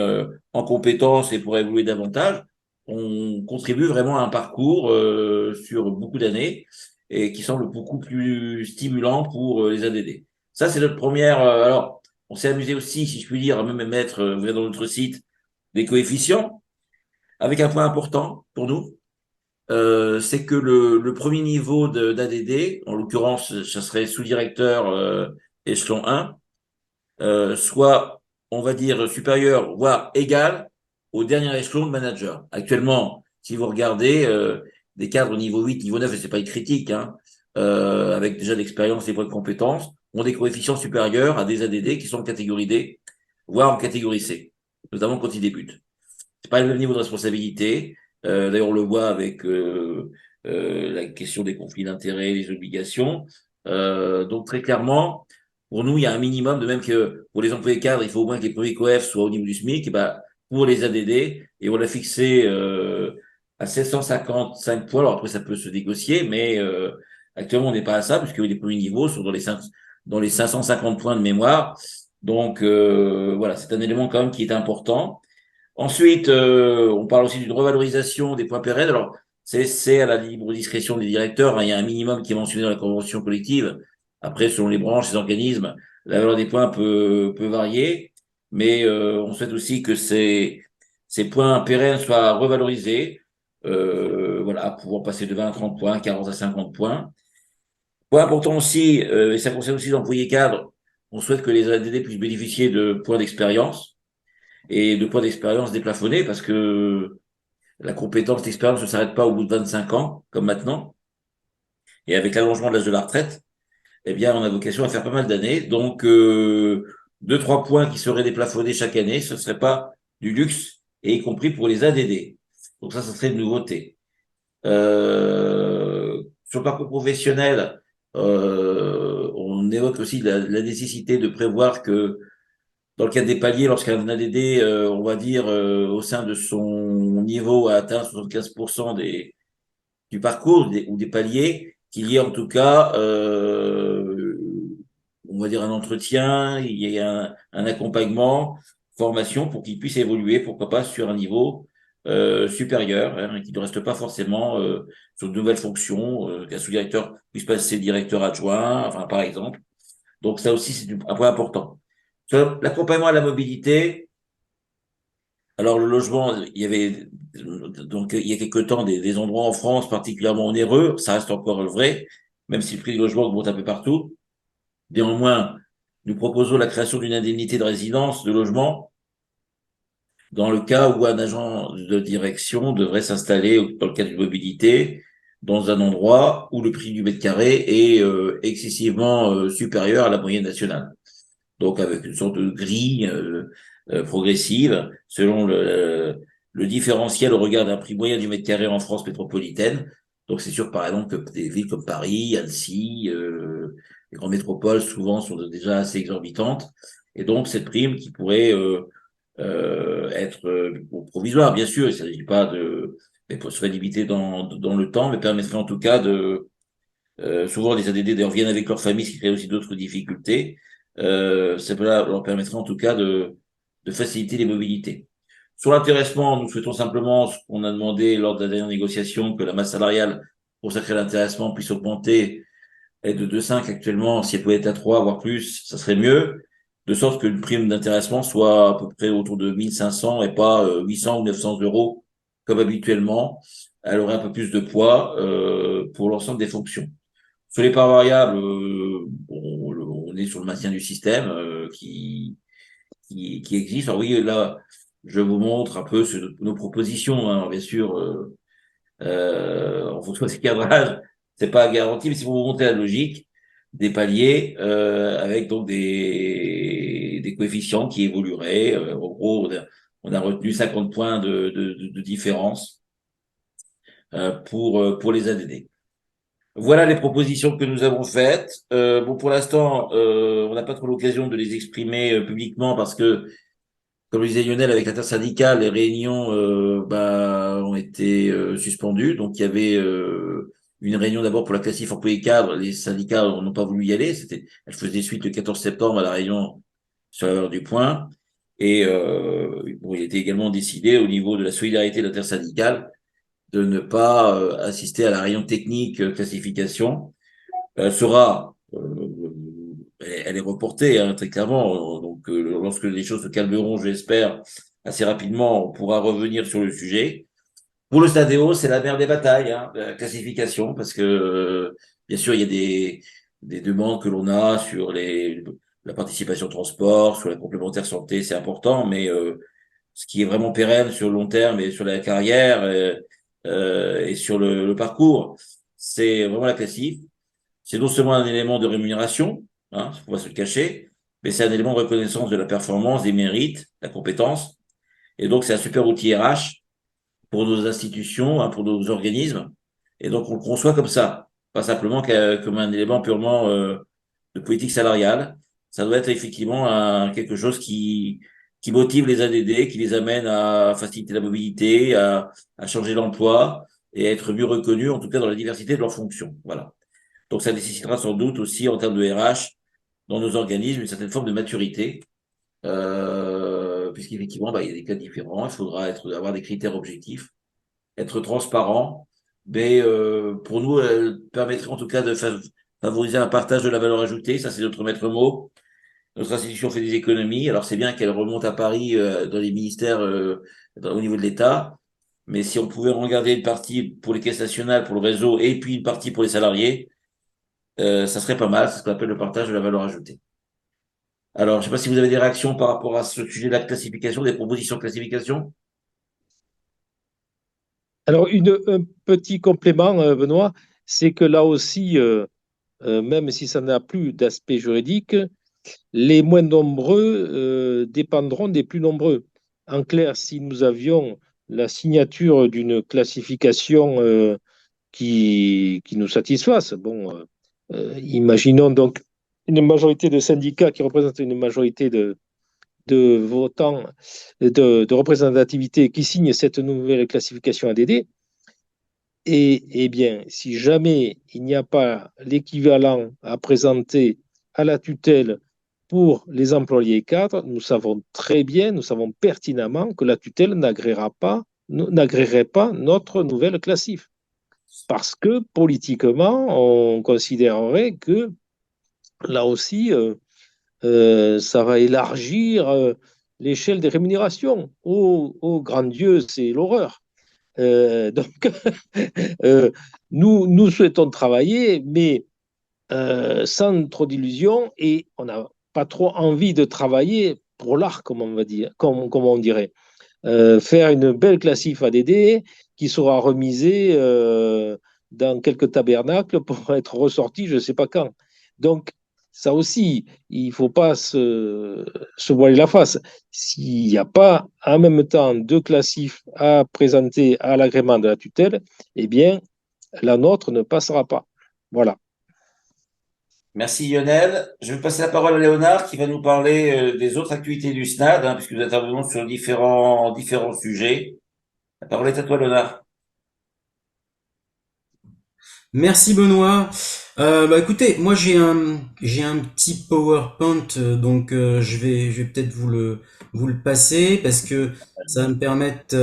en compétences et pourra évoluer davantage. On contribue vraiment à un parcours sur beaucoup d'années et qui semble beaucoup plus stimulant pour les ADD. Ça, c'est notre première. Alors, on s'est amusé aussi, si je puis dire, à même mettre, vous verrez dans notre site, des coefficients, avec un point important pour nous, c'est que le premier niveau d'ADD, en l'occurrence, ça serait sous-directeur échelon 1, soit, on va dire, supérieur, voire égal au dernier échelon de manager. Actuellement, si vous regardez, des cadres niveau 8, niveau 9, et c'est pas une critique, hein, avec déjà l'expérience et points de compétences, ont des coefficients supérieurs à des ADD qui sont en catégorie D, voire en catégorie C, notamment quand ils débutent. C'est pas le même niveau de responsabilité. D'ailleurs, on le voit avec la question des conflits d'intérêts, des obligations. Donc très clairement, pour nous, il y a un minimum, de même que pour les employés cadres, il faut au moins que les premiers coefs soient au niveau du SMIC. Et ben, pour les ADD, et on l'a fixé à 755 points. Alors après, ça peut se négocier, mais actuellement, on n'est pas à ça, puisque les premiers niveaux sont dans les 550 points de mémoire. Donc voilà, c'est un élément quand même qui est important. Ensuite, on parle aussi d'une revalorisation des points pérennes. Alors, c'est à la libre discrétion des directeurs, hein. Il y a un minimum qui est mentionné dans la convention collective. Après, selon les branches, les organismes, la valeur des points peut varier. Mais on souhaite aussi que ces points pérennes soient revalorisés. Voilà, pouvoir passer de 20 à 30 points, 40 à 50 points. Point important aussi, et ça concerne aussi les employés cadres, on souhaite que les ADD puissent bénéficier de points d'expérience et de points d'expérience déplafonnés parce que la compétence d'expérience ne s'arrête pas au bout de 25 ans, comme maintenant. Et avec l'allongement de l'âge de la retraite, eh bien, on a vocation à faire pas mal d'années. Donc, 2, 3 points qui seraient déplafonnés chaque année, ce ne serait pas du luxe, et y compris pour les ADD. Donc ça serait une nouveauté. Sur le parcours professionnel, on évoque aussi la nécessité de prévoir que dans le cadre des paliers, lorsqu'un ADD, on va dire, au sein de son niveau a atteint 75% du parcours ou des paliers, qu'il y ait en tout cas, on va dire, un entretien, il y ait un accompagnement, formation pour qu'il puisse évoluer, pourquoi pas, sur un niveau supérieur, hein, et qu'il ne reste pas forcément sur de nouvelles fonctions, qu'un sous-directeur puisse passer directeur adjoint, enfin, par exemple. Donc ça aussi, c'est un point important. Sur l'accompagnement à la mobilité, alors le logement, il y avait donc il y a quelque temps des endroits en France particulièrement onéreux, ça reste encore vrai, même si le prix du logement augmente un peu partout. Néanmoins, nous proposons la création d'une indemnité de résidence, de logement, dans le cas où un agent de direction devrait s'installer dans le cadre d'une mobilité dans un endroit où le prix du mètre carré est excessivement supérieur à la moyenne nationale. Donc avec une sorte de grille progressive selon le différentiel au regard d'un prix moyen du mètre carré en France métropolitaine. Donc c'est sûr par exemple que des villes comme Paris, Annecy, les grandes métropoles souvent sont déjà assez exorbitantes. Et donc cette prime qui pourrait être provisoire, bien sûr, il ne s'agit pas de, mais serait limitée dans le temps, mais permettrait en tout cas de souvent, les ADD d'ailleurs viennent avec leur famille, ce qui crée aussi d'autres difficultés. Cela leur permettrait en tout cas de faciliter les mobilités. Sur l'intéressement, nous souhaitons simplement ce qu'on a demandé lors de la dernière négociation, que la masse salariale consacrée à l'intéressement puisse augmenter. Elle est de 2,5 actuellement. Si elle pouvait être à 3, voire plus, ça serait mieux. De sorte qu'une prime d'intéressement soit à peu près autour de 1 500 et pas 800 ou 900 euros comme habituellement. Elle aurait un peu plus de poids pour l'ensemble des fonctions. Sur les parts variables, on est sur le maintien du système qui existe. Alors oui, là, je vous montre un peu nos propositions, hein. Bien sûr, en fonction des cadrages, c'est pas garanti, mais si vous montez la logique des paliers avec donc des coefficients qui évolueraient. En gros, on a retenu 50 points de différence pour les ADD. Voilà les propositions que nous avons faites. Bon, pour l'instant, on n'a pas trop l'occasion de les exprimer publiquement parce que, comme le disait Lionel, avec l'intersyndicale, les réunions ont été suspendues. Donc, il y avait une réunion d'abord pour la classif employé cadre. Les syndicats n'ont pas voulu y aller. Elle faisait suite le 14 septembre à la réunion sur la valeur du point. Et bon, il était également décidé au niveau de la solidarité intersyndicale de ne pas assister à la réunion technique classification. Elle est reportée, hein, très clairement. Donc, lorsque les choses se calmeront, je l'espère, assez rapidement, on pourra revenir sur le sujet. Pour le Stadéo, c'est la mère des batailles, hein, la classification, parce que, bien sûr, il y a des demandes que l'on a sur la participation au transport, sur la complémentaire santé, c'est important, mais ce qui est vraiment pérenne sur le long terme et sur la carrière et sur le parcours, c'est vraiment la classif. C'est non seulement un élément de rémunération, hein, faut pas se le cacher, mais c'est un élément de reconnaissance de la performance, des mérites, la compétence. Et donc, c'est un super outil RH pour nos institutions, hein, pour nos organismes. Et donc, on le conçoit comme ça, pas simplement comme un élément purement de politique salariale. Ça doit être effectivement quelque chose qui motive les ADD, qui les amène à faciliter la mobilité, à changer d'emploi et à être mieux reconnus, en tout cas dans la diversité de leurs fonctions. Voilà. Donc, ça nécessitera sans doute aussi, en termes de RH, dans nos organismes, une certaine forme de maturité puisqu'effectivement, il y a des cas différents. Il faudra avoir des critères objectifs, être transparent. Mais pour nous, elle permettrait en tout cas de favoriser un partage de la valeur ajoutée. Ça, c'est notre maître mot. Notre institution fait des économies. Alors, c'est bien qu'elle remonte à Paris dans les ministères au niveau de l'État. Mais si on pouvait regarder une partie pour les caisses nationales, pour le réseau, et puis une partie pour les salariés, ça serait pas mal. C'est ce qu'on appelle le partage de la valeur ajoutée. Alors, je ne sais pas si vous avez des réactions par rapport à ce sujet de la classification, des propositions de classification. Alors, un petit complément, Benoît, c'est que là aussi, même si ça n'a plus d'aspect juridique, les moins nombreux dépendront des plus nombreux. En clair, si nous avions la signature d'une classification qui nous satisfasse, bon, imaginons donc une majorité de syndicats qui représentent une majorité de votants, de représentativité qui signent cette nouvelle classification ADD, et bien, si jamais il n'y a pas l'équivalent à présenter à la tutelle pour les employés cadres, nous savons très bien, nous savons pertinemment que la tutelle n'agréerait pas notre nouvelle classif. Parce que politiquement, on considérerait que là aussi, ça va élargir l'échelle des rémunérations. Oh grand Dieu, c'est l'horreur. Donc, nous souhaitons travailler, mais sans trop d'illusions, et on n'a pas trop envie de travailler pour l'art, comme on va dire, comme on dirait. Faire une belle classif ADD qui sera remisée dans quelques tabernacles pour être ressortie je ne sais pas quand. Donc, ça aussi, il ne faut pas se voiler la face. S'il n'y a pas en même temps deux classifs à présenter à l'agrément de la tutelle, eh bien, la nôtre ne passera pas. Voilà. Merci Lionel. Je vais passer la parole à Léonard qui va nous parler des autres activités du SNAD, puisque nous intervenons sur différents sujets. La parole est à toi, Léonard. Merci Benoît. Écoutez, moi j'ai un petit PowerPoint, donc je vais peut-être vous le passer parce que ça va me permettre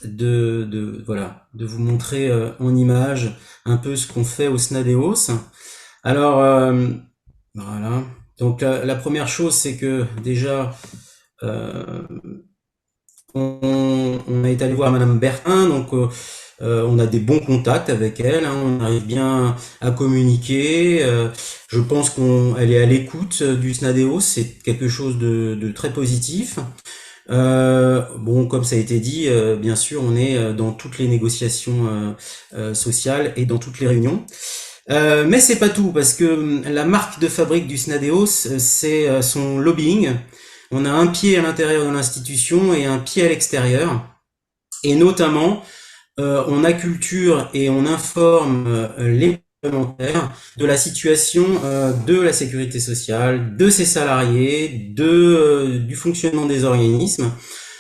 de vous montrer en image un peu ce qu'on fait au SNADEOS. Alors voilà. Donc la première chose, c'est que déjà on a été allé voir Madame Bertin, donc on a des bons contacts avec elle, hein, on arrive bien à communiquer. Je pense qu'elle est à l'écoute du SNADEOS, c'est quelque chose de très positif. Bon, comme ça a été dit, bien sûr, on est dans toutes les négociations sociales et dans toutes les réunions. Mais c'est pas tout, parce que la marque de fabrique du SNADEOS, c'est son lobbying. On a un pied à l'intérieur de l'institution et un pied à l'extérieur. Et notamment, on acculture et on informe les parlementaires de la situation de la sécurité sociale, de ses salariés, du fonctionnement des organismes.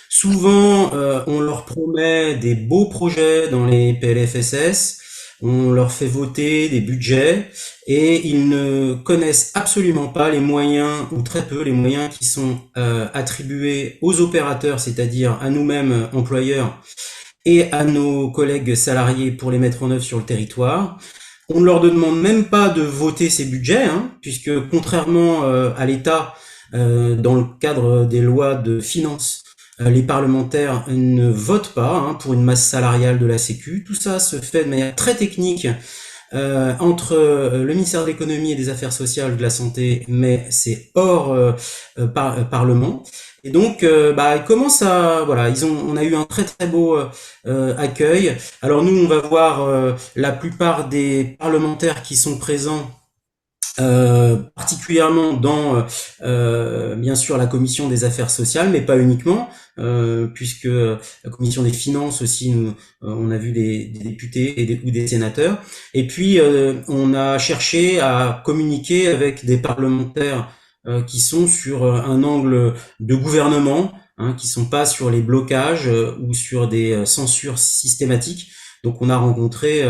Souvent, on leur promet des beaux projets dans les PLFSS, on leur fait voter des budgets et ils ne connaissent absolument pas les moyens, ou très peu, les moyens qui sont attribués aux opérateurs, c'est-à-dire à nous-mêmes employeurs et à nos collègues salariés pour les mettre en œuvre sur le territoire. On ne leur demande même pas de voter ces budgets, puisque contrairement à l'État, dans le cadre des lois de finances, les parlementaires ne votent pas pour une masse salariale de la Sécu. Tout ça se fait de manière très technique entre le ministère de l'économie et des affaires sociales, de la santé, mais c'est hors Parlement. Et donc, ils commencent à, voilà, on a eu un très très beau accueil. Alors nous, on va voir la plupart des parlementaires qui sont présents. Particulièrement dans bien sûr la commission des affaires sociales, mais pas uniquement, puisque la commission des finances aussi, on a vu des députés ou des sénateurs. Et puis on a cherché à communiquer avec des parlementaires qui sont sur un angle de gouvernement, qui sont pas sur les blocages ou sur des censures systématiques. Donc on a rencontré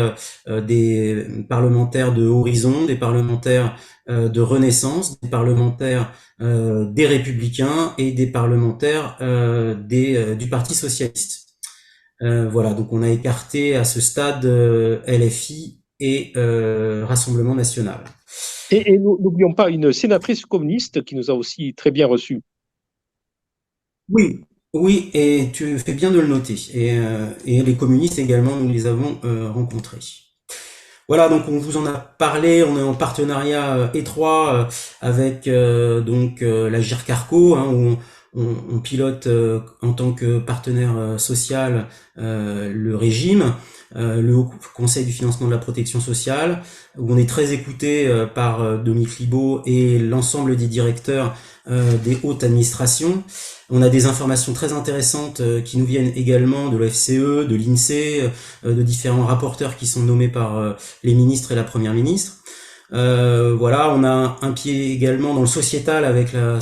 des parlementaires de Horizon, des parlementaires de Renaissance, des parlementaires des Républicains et des parlementaires du Parti socialiste. Voilà, donc on a écarté à ce stade LFI et Rassemblement national. Et n'oublions pas une sénatrice communiste qui nous a aussi très bien reçus. Oui, oui, et tu fais bien de le noter. Et les communistes également, nous les avons rencontrés. Voilà, donc on vous en a parlé, on est en partenariat étroit avec la GIRCARCO, hein, où on pilote en tant que partenaire social le régime, le Haut Conseil du financement de la protection sociale, où on est très écouté par Dominique Libaud et l'ensemble des directeurs des hautes administrations. On a des informations très intéressantes qui nous viennent également de l'OFCE, de l'INSEE, de différents rapporteurs qui sont nommés par les ministres et la première ministre. Voilà, on a un pied également dans le sociétal avec la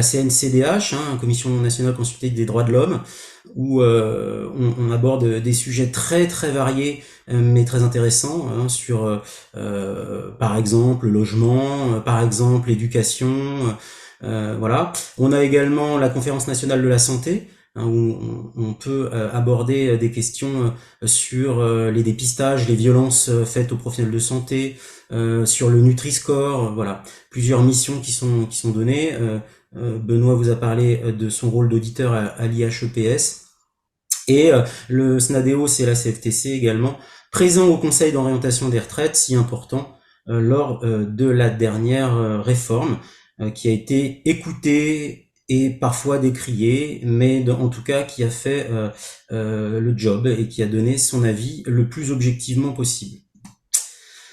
CNCDH, hein, Commission nationale consultative des droits de l'homme, où on aborde des sujets très très variés mais très intéressants, hein, sur par exemple le logement, par exemple l'éducation. Voilà. On a également la Conférence nationale de la santé, hein, où on peut aborder des questions sur les dépistages, les violences faites aux professionnels de santé, sur le Nutri-Score, voilà, plusieurs missions qui sont données. Benoît vous a parlé de son rôle d'auditeur à l'IHEPS. Et le SNADEO, et la CFTC également, présent au Conseil d'orientation des retraites, si important, lors de la dernière réforme, qui a été écoutée et parfois décriée, mais en tout cas qui a fait le job et qui a donné son avis le plus objectivement possible.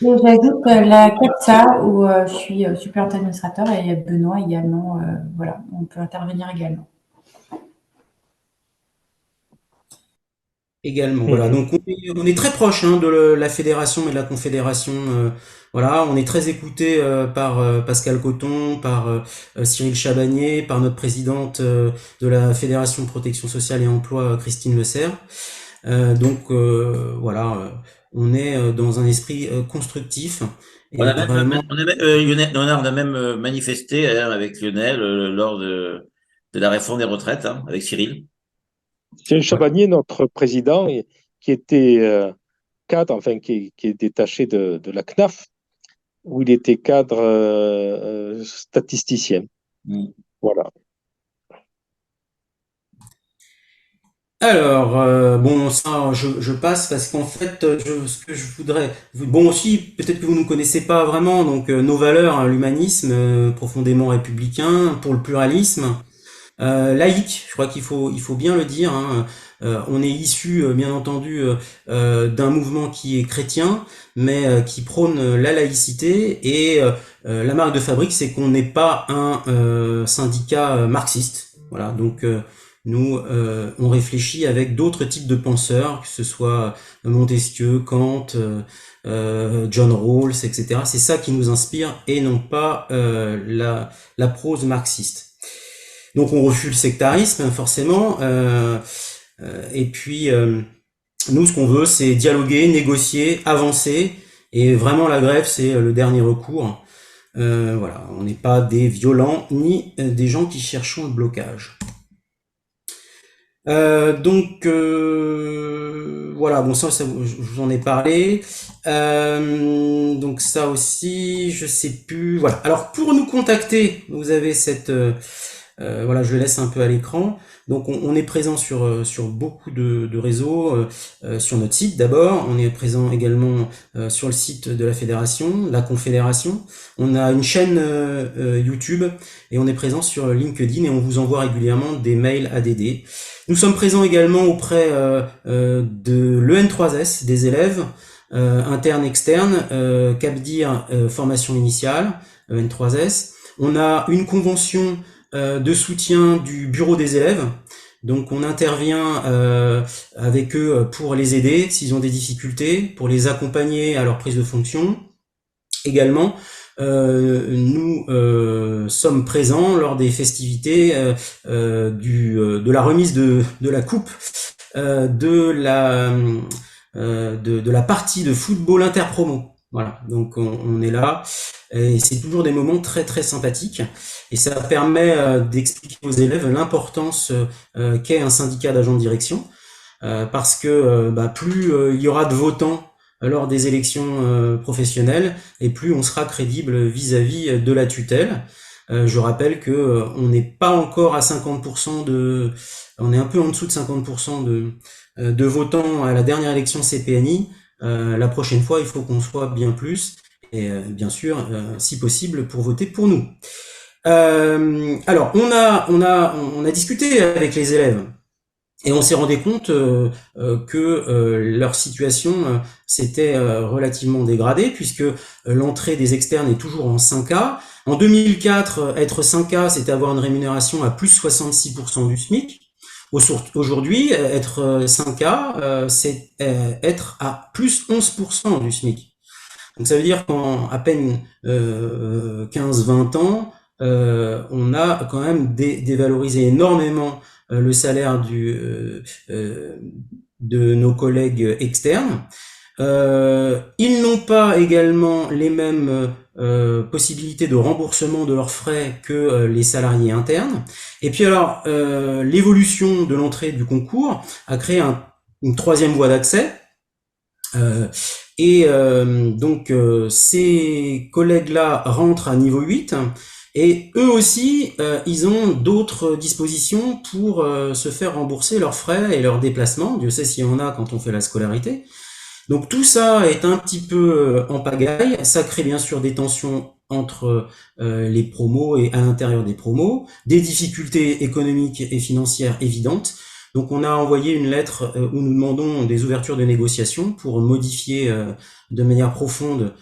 Et j'ajoute la CAPSA où je suis suppléante administrateur et Benoît également. Voilà, on peut intervenir également. Également, voilà. Donc on est très proche, hein, de la fédération et de la confédération. Voilà, on est très écouté par Pascal Coton, par Cyril Chabagnier, par notre présidente de la Fédération de protection sociale et emploi, Christine Le Serre. Donc voilà, on est dans un esprit constructif. Et On a même, vraiment, on a même manifesté avec Lionel lors de la réforme des retraites, hein, avec Cyril. Cyril Chabagnier, notre président, qui était cadre, enfin qui est détaché de la CNAF, où il était cadre statisticien. Voilà. Alors, bon, ça, je passe parce qu'en fait, ce que je voudrais, bon aussi, peut-être que vous ne connaissez pas vraiment, donc nos valeurs, hein, l'humanisme, profondément républicain, pour le pluralisme, laïque, je crois il faut bien le dire, hein. On est issu, bien entendu, d'un mouvement qui est chrétien, mais qui prône la laïcité, et la marque de fabrique, c'est qu'on n'est pas un syndicat marxiste. Voilà, donc nous, on réfléchit avec d'autres types de penseurs, que ce soit Montesquieu, Kant, John Rawls, etc. C'est ça qui nous inspire, et non pas la prose marxiste. Donc on refuse le sectarisme, forcément, et puis nous, ce qu'on veut, c'est dialoguer, négocier, avancer, et vraiment la grève, c'est le dernier recours. Voilà, on n'est pas des violents ni des gens qui cherchent le blocage. Donc voilà, bon ça je vous en ai parlé. Donc ça aussi, je sais plus. Voilà. Alors pour nous contacter, vous avez cette voilà, je le laisse un peu à l'écran. Donc on est présent sur beaucoup de réseaux, sur notre site d'abord. On est présent également sur le site de la fédération, la confédération. On a une chaîne YouTube, et on est présent sur LinkedIn, et on vous envoie régulièrement des mails ADD. Nous sommes présents également auprès de l'EN3S, des élèves internes, externes, CAPDIR, formation initiale, EN3S. On a une convention de soutien du bureau des élèves. Donc on intervient avec eux pour les aider s'ils ont des difficultés, pour les accompagner à leur prise de fonction. Également, nous sommes présents lors des festivités de la remise de la coupe de de la partie de football interpromo. Voilà, donc on est là, et c'est toujours des moments très très sympathiques, et ça permet d'expliquer aux élèves l'importance qu'est un syndicat d'agents de direction, parce que plus il y aura de votants lors des élections professionnelles, et plus on sera crédible vis-à-vis de la tutelle. Je rappelle que on n'est pas encore à 50% on est un peu en dessous de 50% de votants à la dernière élection CPNI. La prochaine fois, il faut qu'on soit bien plus, et bien sûr, si possible, pour voter pour nous. Alors, on a discuté avec les élèves, et on s'est rendu compte que leur situation s'était relativement dégradée, puisque l'entrée des externes est toujours en 5K. En 2004, être 5K, c'était avoir une rémunération à plus 66% du SMIC. Aujourd'hui, être 5K, c'est être à plus 11% du SMIC. Donc ça veut dire qu'en à peine 15-20 ans, on a quand même dévalorisé énormément le salaire de nos collègues externes. Ils n'ont pas également les mêmes possibilités de remboursement de leurs frais que les salariés internes. Et puis alors, l'évolution de l'entrée du concours a créé une troisième voie d'accès. Donc ces collègues-là rentrent à niveau 8, et eux aussi, ils ont d'autres dispositions pour se faire rembourser leurs frais et leurs déplacements. Dieu sait s'il y en a quand on fait la scolarité. Donc tout ça est un petit peu en pagaille. Ça crée bien sûr des tensions entre les promos et à l'intérieur des promos, des difficultés économiques et financières évidentes. Donc on a envoyé une lettre où nous demandons des ouvertures de négociations pour modifier de manière profonde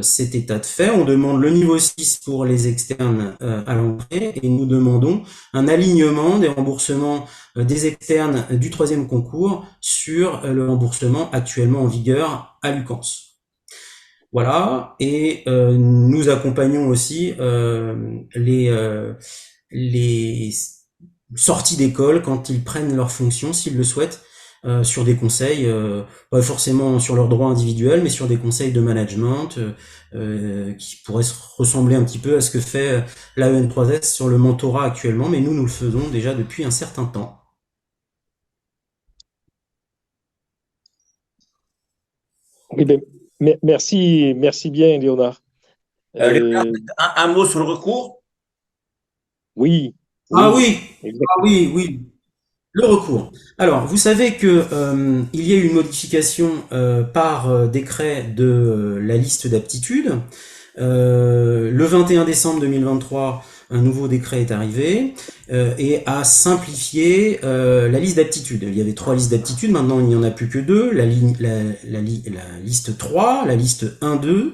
cet état de fait. On demande le niveau 6 pour les externes à l'entrée, et nous demandons un alignement des remboursements des externes du troisième concours sur le remboursement actuellement en vigueur à Lucans. Voilà, et nous accompagnons aussi les sorties d'école quand ils prennent leurs fonctions, s'ils le souhaitent, sur des conseils, pas forcément sur leurs droits individuels, mais sur des conseils de management qui pourraient ressembler un petit peu à ce que fait l'AEN3S sur le mentorat actuellement, mais nous le faisons déjà depuis un certain temps. Eh bien, merci bien, Léonard. Léonard, un mot sur le recours? Oui. Ah oui, exactement. ah oui. Le recours. Alors, vous savez que il y a eu une modification par décret de la liste d'aptitudes. Le 21 décembre 2023, un nouveau décret est arrivé et a simplifié la liste d'aptitudes. Il y avait 3 listes d'aptitudes, maintenant il n'y en a plus que 2, la liste 3, la liste 1-2.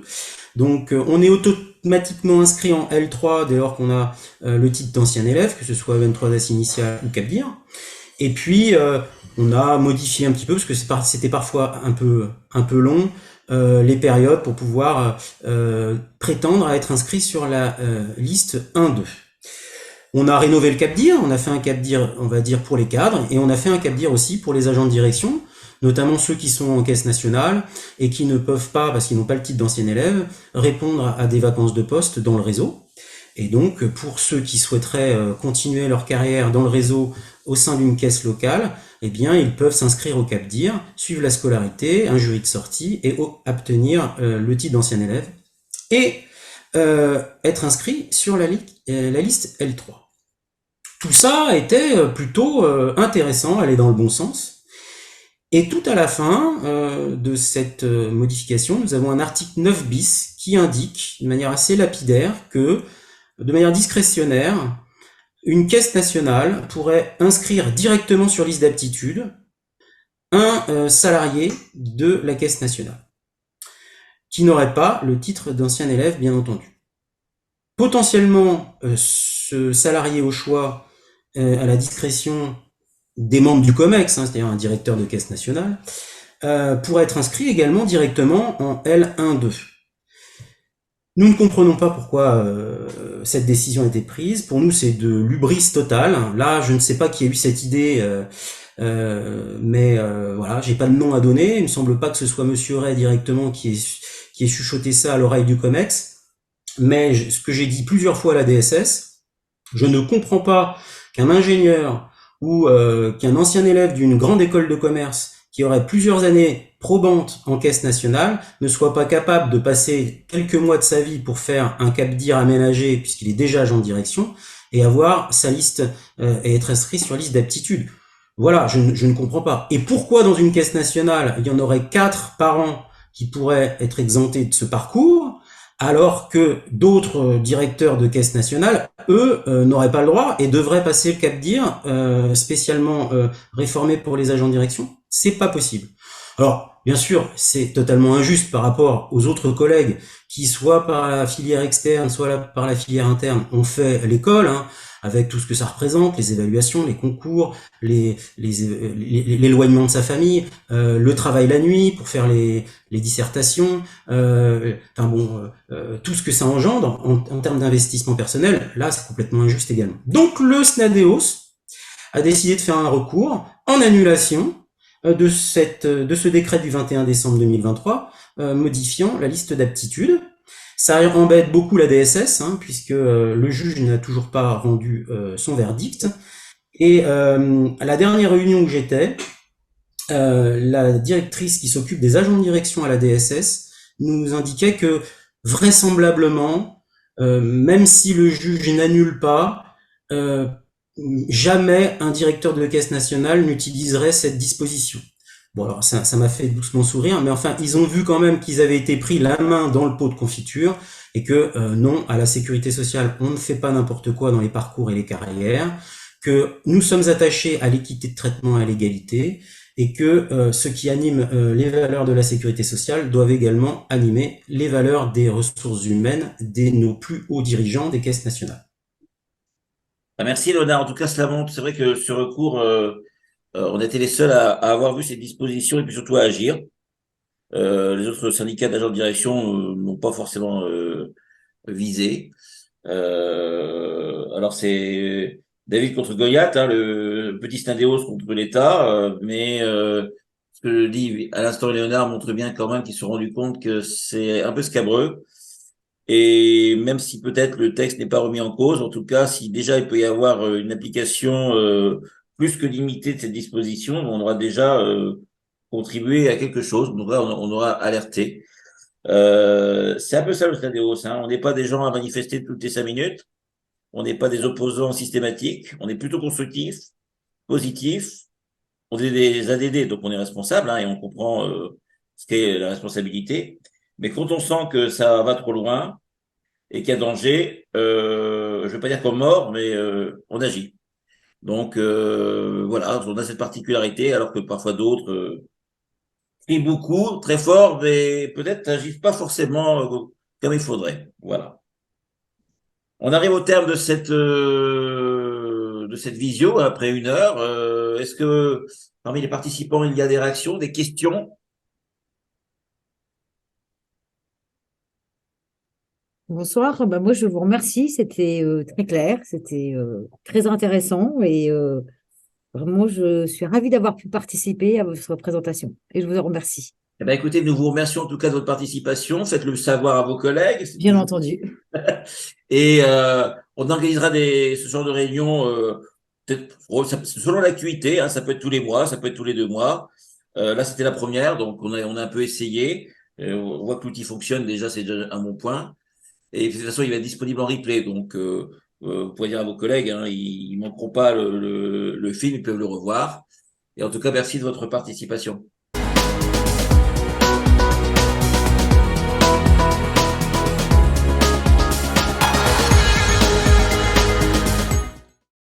Donc on est automatiquement inscrit en L3 dès lors qu'on a le titre d'ancien élève, que ce soit EN3S initial ou CAPDIR. Et puis on a modifié un petit peu, parce que c'était parfois un peu long, les périodes pour pouvoir prétendre à être inscrit sur la liste 1-2. On a rénové le CAPDIR, on a fait un CAPDIR, on va dire, pour les cadres, et on a fait un CAPDIR aussi pour les agents de direction, notamment ceux qui sont en caisse nationale et qui ne peuvent pas, parce qu'ils n'ont pas le titre d'ancien élève, répondre à des vacances de poste dans le réseau. Et donc, pour ceux qui souhaiteraient continuer leur carrière dans le réseau au sein d'une caisse locale, eh bien, ils peuvent s'inscrire au CAPDIR, suivre la scolarité, un jury de sortie et obtenir le titre d'ancien élève et être inscrit sur la liste L3. Tout ça était plutôt intéressant, allait dans le bon sens. Et tout à la fin de cette modification, nous avons un article 9 bis qui indique de manière assez lapidaire que, de manière discrétionnaire, une caisse nationale pourrait inscrire directement sur liste d'aptitude un salarié de la caisse nationale, qui n'aurait pas le titre d'ancien élève, bien entendu. Potentiellement, ce salarié au choix, à la discrétion des membres du COMEX, c'est-à-dire un directeur de caisse nationale, pourrait être inscrit également directement en L1-2. Nous ne comprenons pas pourquoi cette décision a été prise. Pour nous, c'est de l'hubris totale. Là, je ne sais pas qui a eu cette idée Mais voilà, j'ai pas de nom à donner. Il me semble pas que ce soit Monsieur Ray directement qui ait chuchoté ça à l'oreille du COMEX. Mais ce que j'ai dit plusieurs fois à la DSS, je ne comprends pas qu'un ingénieur ou qu'un ancien élève d'une grande école de commerce qui aurait plusieurs années probantes en caisse nationale ne soit pas capable de passer quelques mois de sa vie pour faire un CAPDIR aménagé puisqu'il est déjà agent de direction et avoir sa liste et être inscrit sur liste d'aptitude. Voilà, je ne comprends pas. Et pourquoi dans une caisse nationale, il y en aurait 4 par an qui pourraient être exemptés de ce parcours, alors que d'autres directeurs de caisse nationale, eux, n'auraient pas le droit et devraient passer le CAPDIR spécialement réformé pour les agents de direction. C'est pas possible. Alors, bien sûr, c'est totalement injuste par rapport aux autres collègues qui, soit par la filière externe, soit par la filière interne, ont fait l'école, hein, avec tout ce que ça représente, les évaluations, les concours, l'éloignement de sa famille, le travail la nuit pour faire les dissertations, tout ce que ça engendre en termes d'investissement personnel, là c'est complètement injuste également. Donc le SNADEOS a décidé de faire un recours en annulation de ce décret du 21 décembre 2023 modifiant la liste d'aptitudes. Ça embête beaucoup la DSS, hein, puisque le juge n'a toujours pas rendu son verdict. Et à la dernière réunion où j'étais, la directrice qui s'occupe des agents de direction à la DSS nous indiquait que vraisemblablement, même si le juge n'annule pas, jamais un directeur de caisse nationale n'utiliserait cette disposition. Bon, alors ça m'a fait doucement sourire, mais enfin, ils ont vu quand même qu'ils avaient été pris la main dans le pot de confiture et que non, à la sécurité sociale, on ne fait pas n'importe quoi dans les parcours et les carrières, que nous sommes attachés à l'équité de traitement et à l'égalité, et que ce qui anime les valeurs de la sécurité sociale doivent également animer les valeurs des ressources humaines de nos plus hauts dirigeants des caisses nationales. Merci Léonard. En tout cas, cela montre, c'est vrai que ce recours, on était les seuls à avoir vu ces dispositions et puis surtout à agir. Les autres syndicats d'agents de direction n'ont pas forcément visé. Alors c'est David contre Goliath, hein, le petit Snadéos contre l'État, mais ce que dit à l'instant Léonard montre bien quand même qu'ils se sont rendus compte que c'est un peu scabreux. Et même si peut-être le texte n'est pas remis en cause, en tout cas, si déjà il peut y avoir une application plus que limitée de cette disposition, on aura déjà contribué à quelque chose. Donc là, on aura alerté. C'est un peu ça le Stadéos, hein. On n'est pas des gens à manifester toutes les 5 minutes. On n'est pas des opposants systématiques. On est plutôt constructifs, positifs. On est des ADD, donc on est responsable, hein, et on comprend ce qu'est la responsabilité. Mais quand on sent que ça va trop loin et qu'il y a danger, je vais pas dire qu'on mord, mais on agit. Donc voilà, on a cette particularité, alors que parfois d'autres crient beaucoup, très fort, mais peut-être n'agissent pas forcément comme il faudrait. Voilà. On arrive au terme de cette visio après 1 heure. Est-ce que parmi les participants il y a des réactions, des questions? Bonsoir, bah, moi je vous remercie, c'était très clair, c'était très intéressant et vraiment je suis ravie d'avoir pu participer à votre présentation et je vous en remercie. Eh ben, écoutez, nous vous remercions en tout cas de votre participation. Faites-le savoir à vos collègues. Bien entendu. Et on organisera ce genre de réunions peut-être selon l'activité. Hein, ça peut être tous les mois, ça peut être tous les 2 mois. Là, c'était la première, donc on a un peu essayé. On voit que l'outil fonctionne déjà, c'est déjà un bon point. Et de toute façon, il va être disponible en replay, donc vous pouvez dire à vos collègues, hein, ils manqueront pas le film, ils peuvent le revoir. Et en tout cas, merci de votre participation.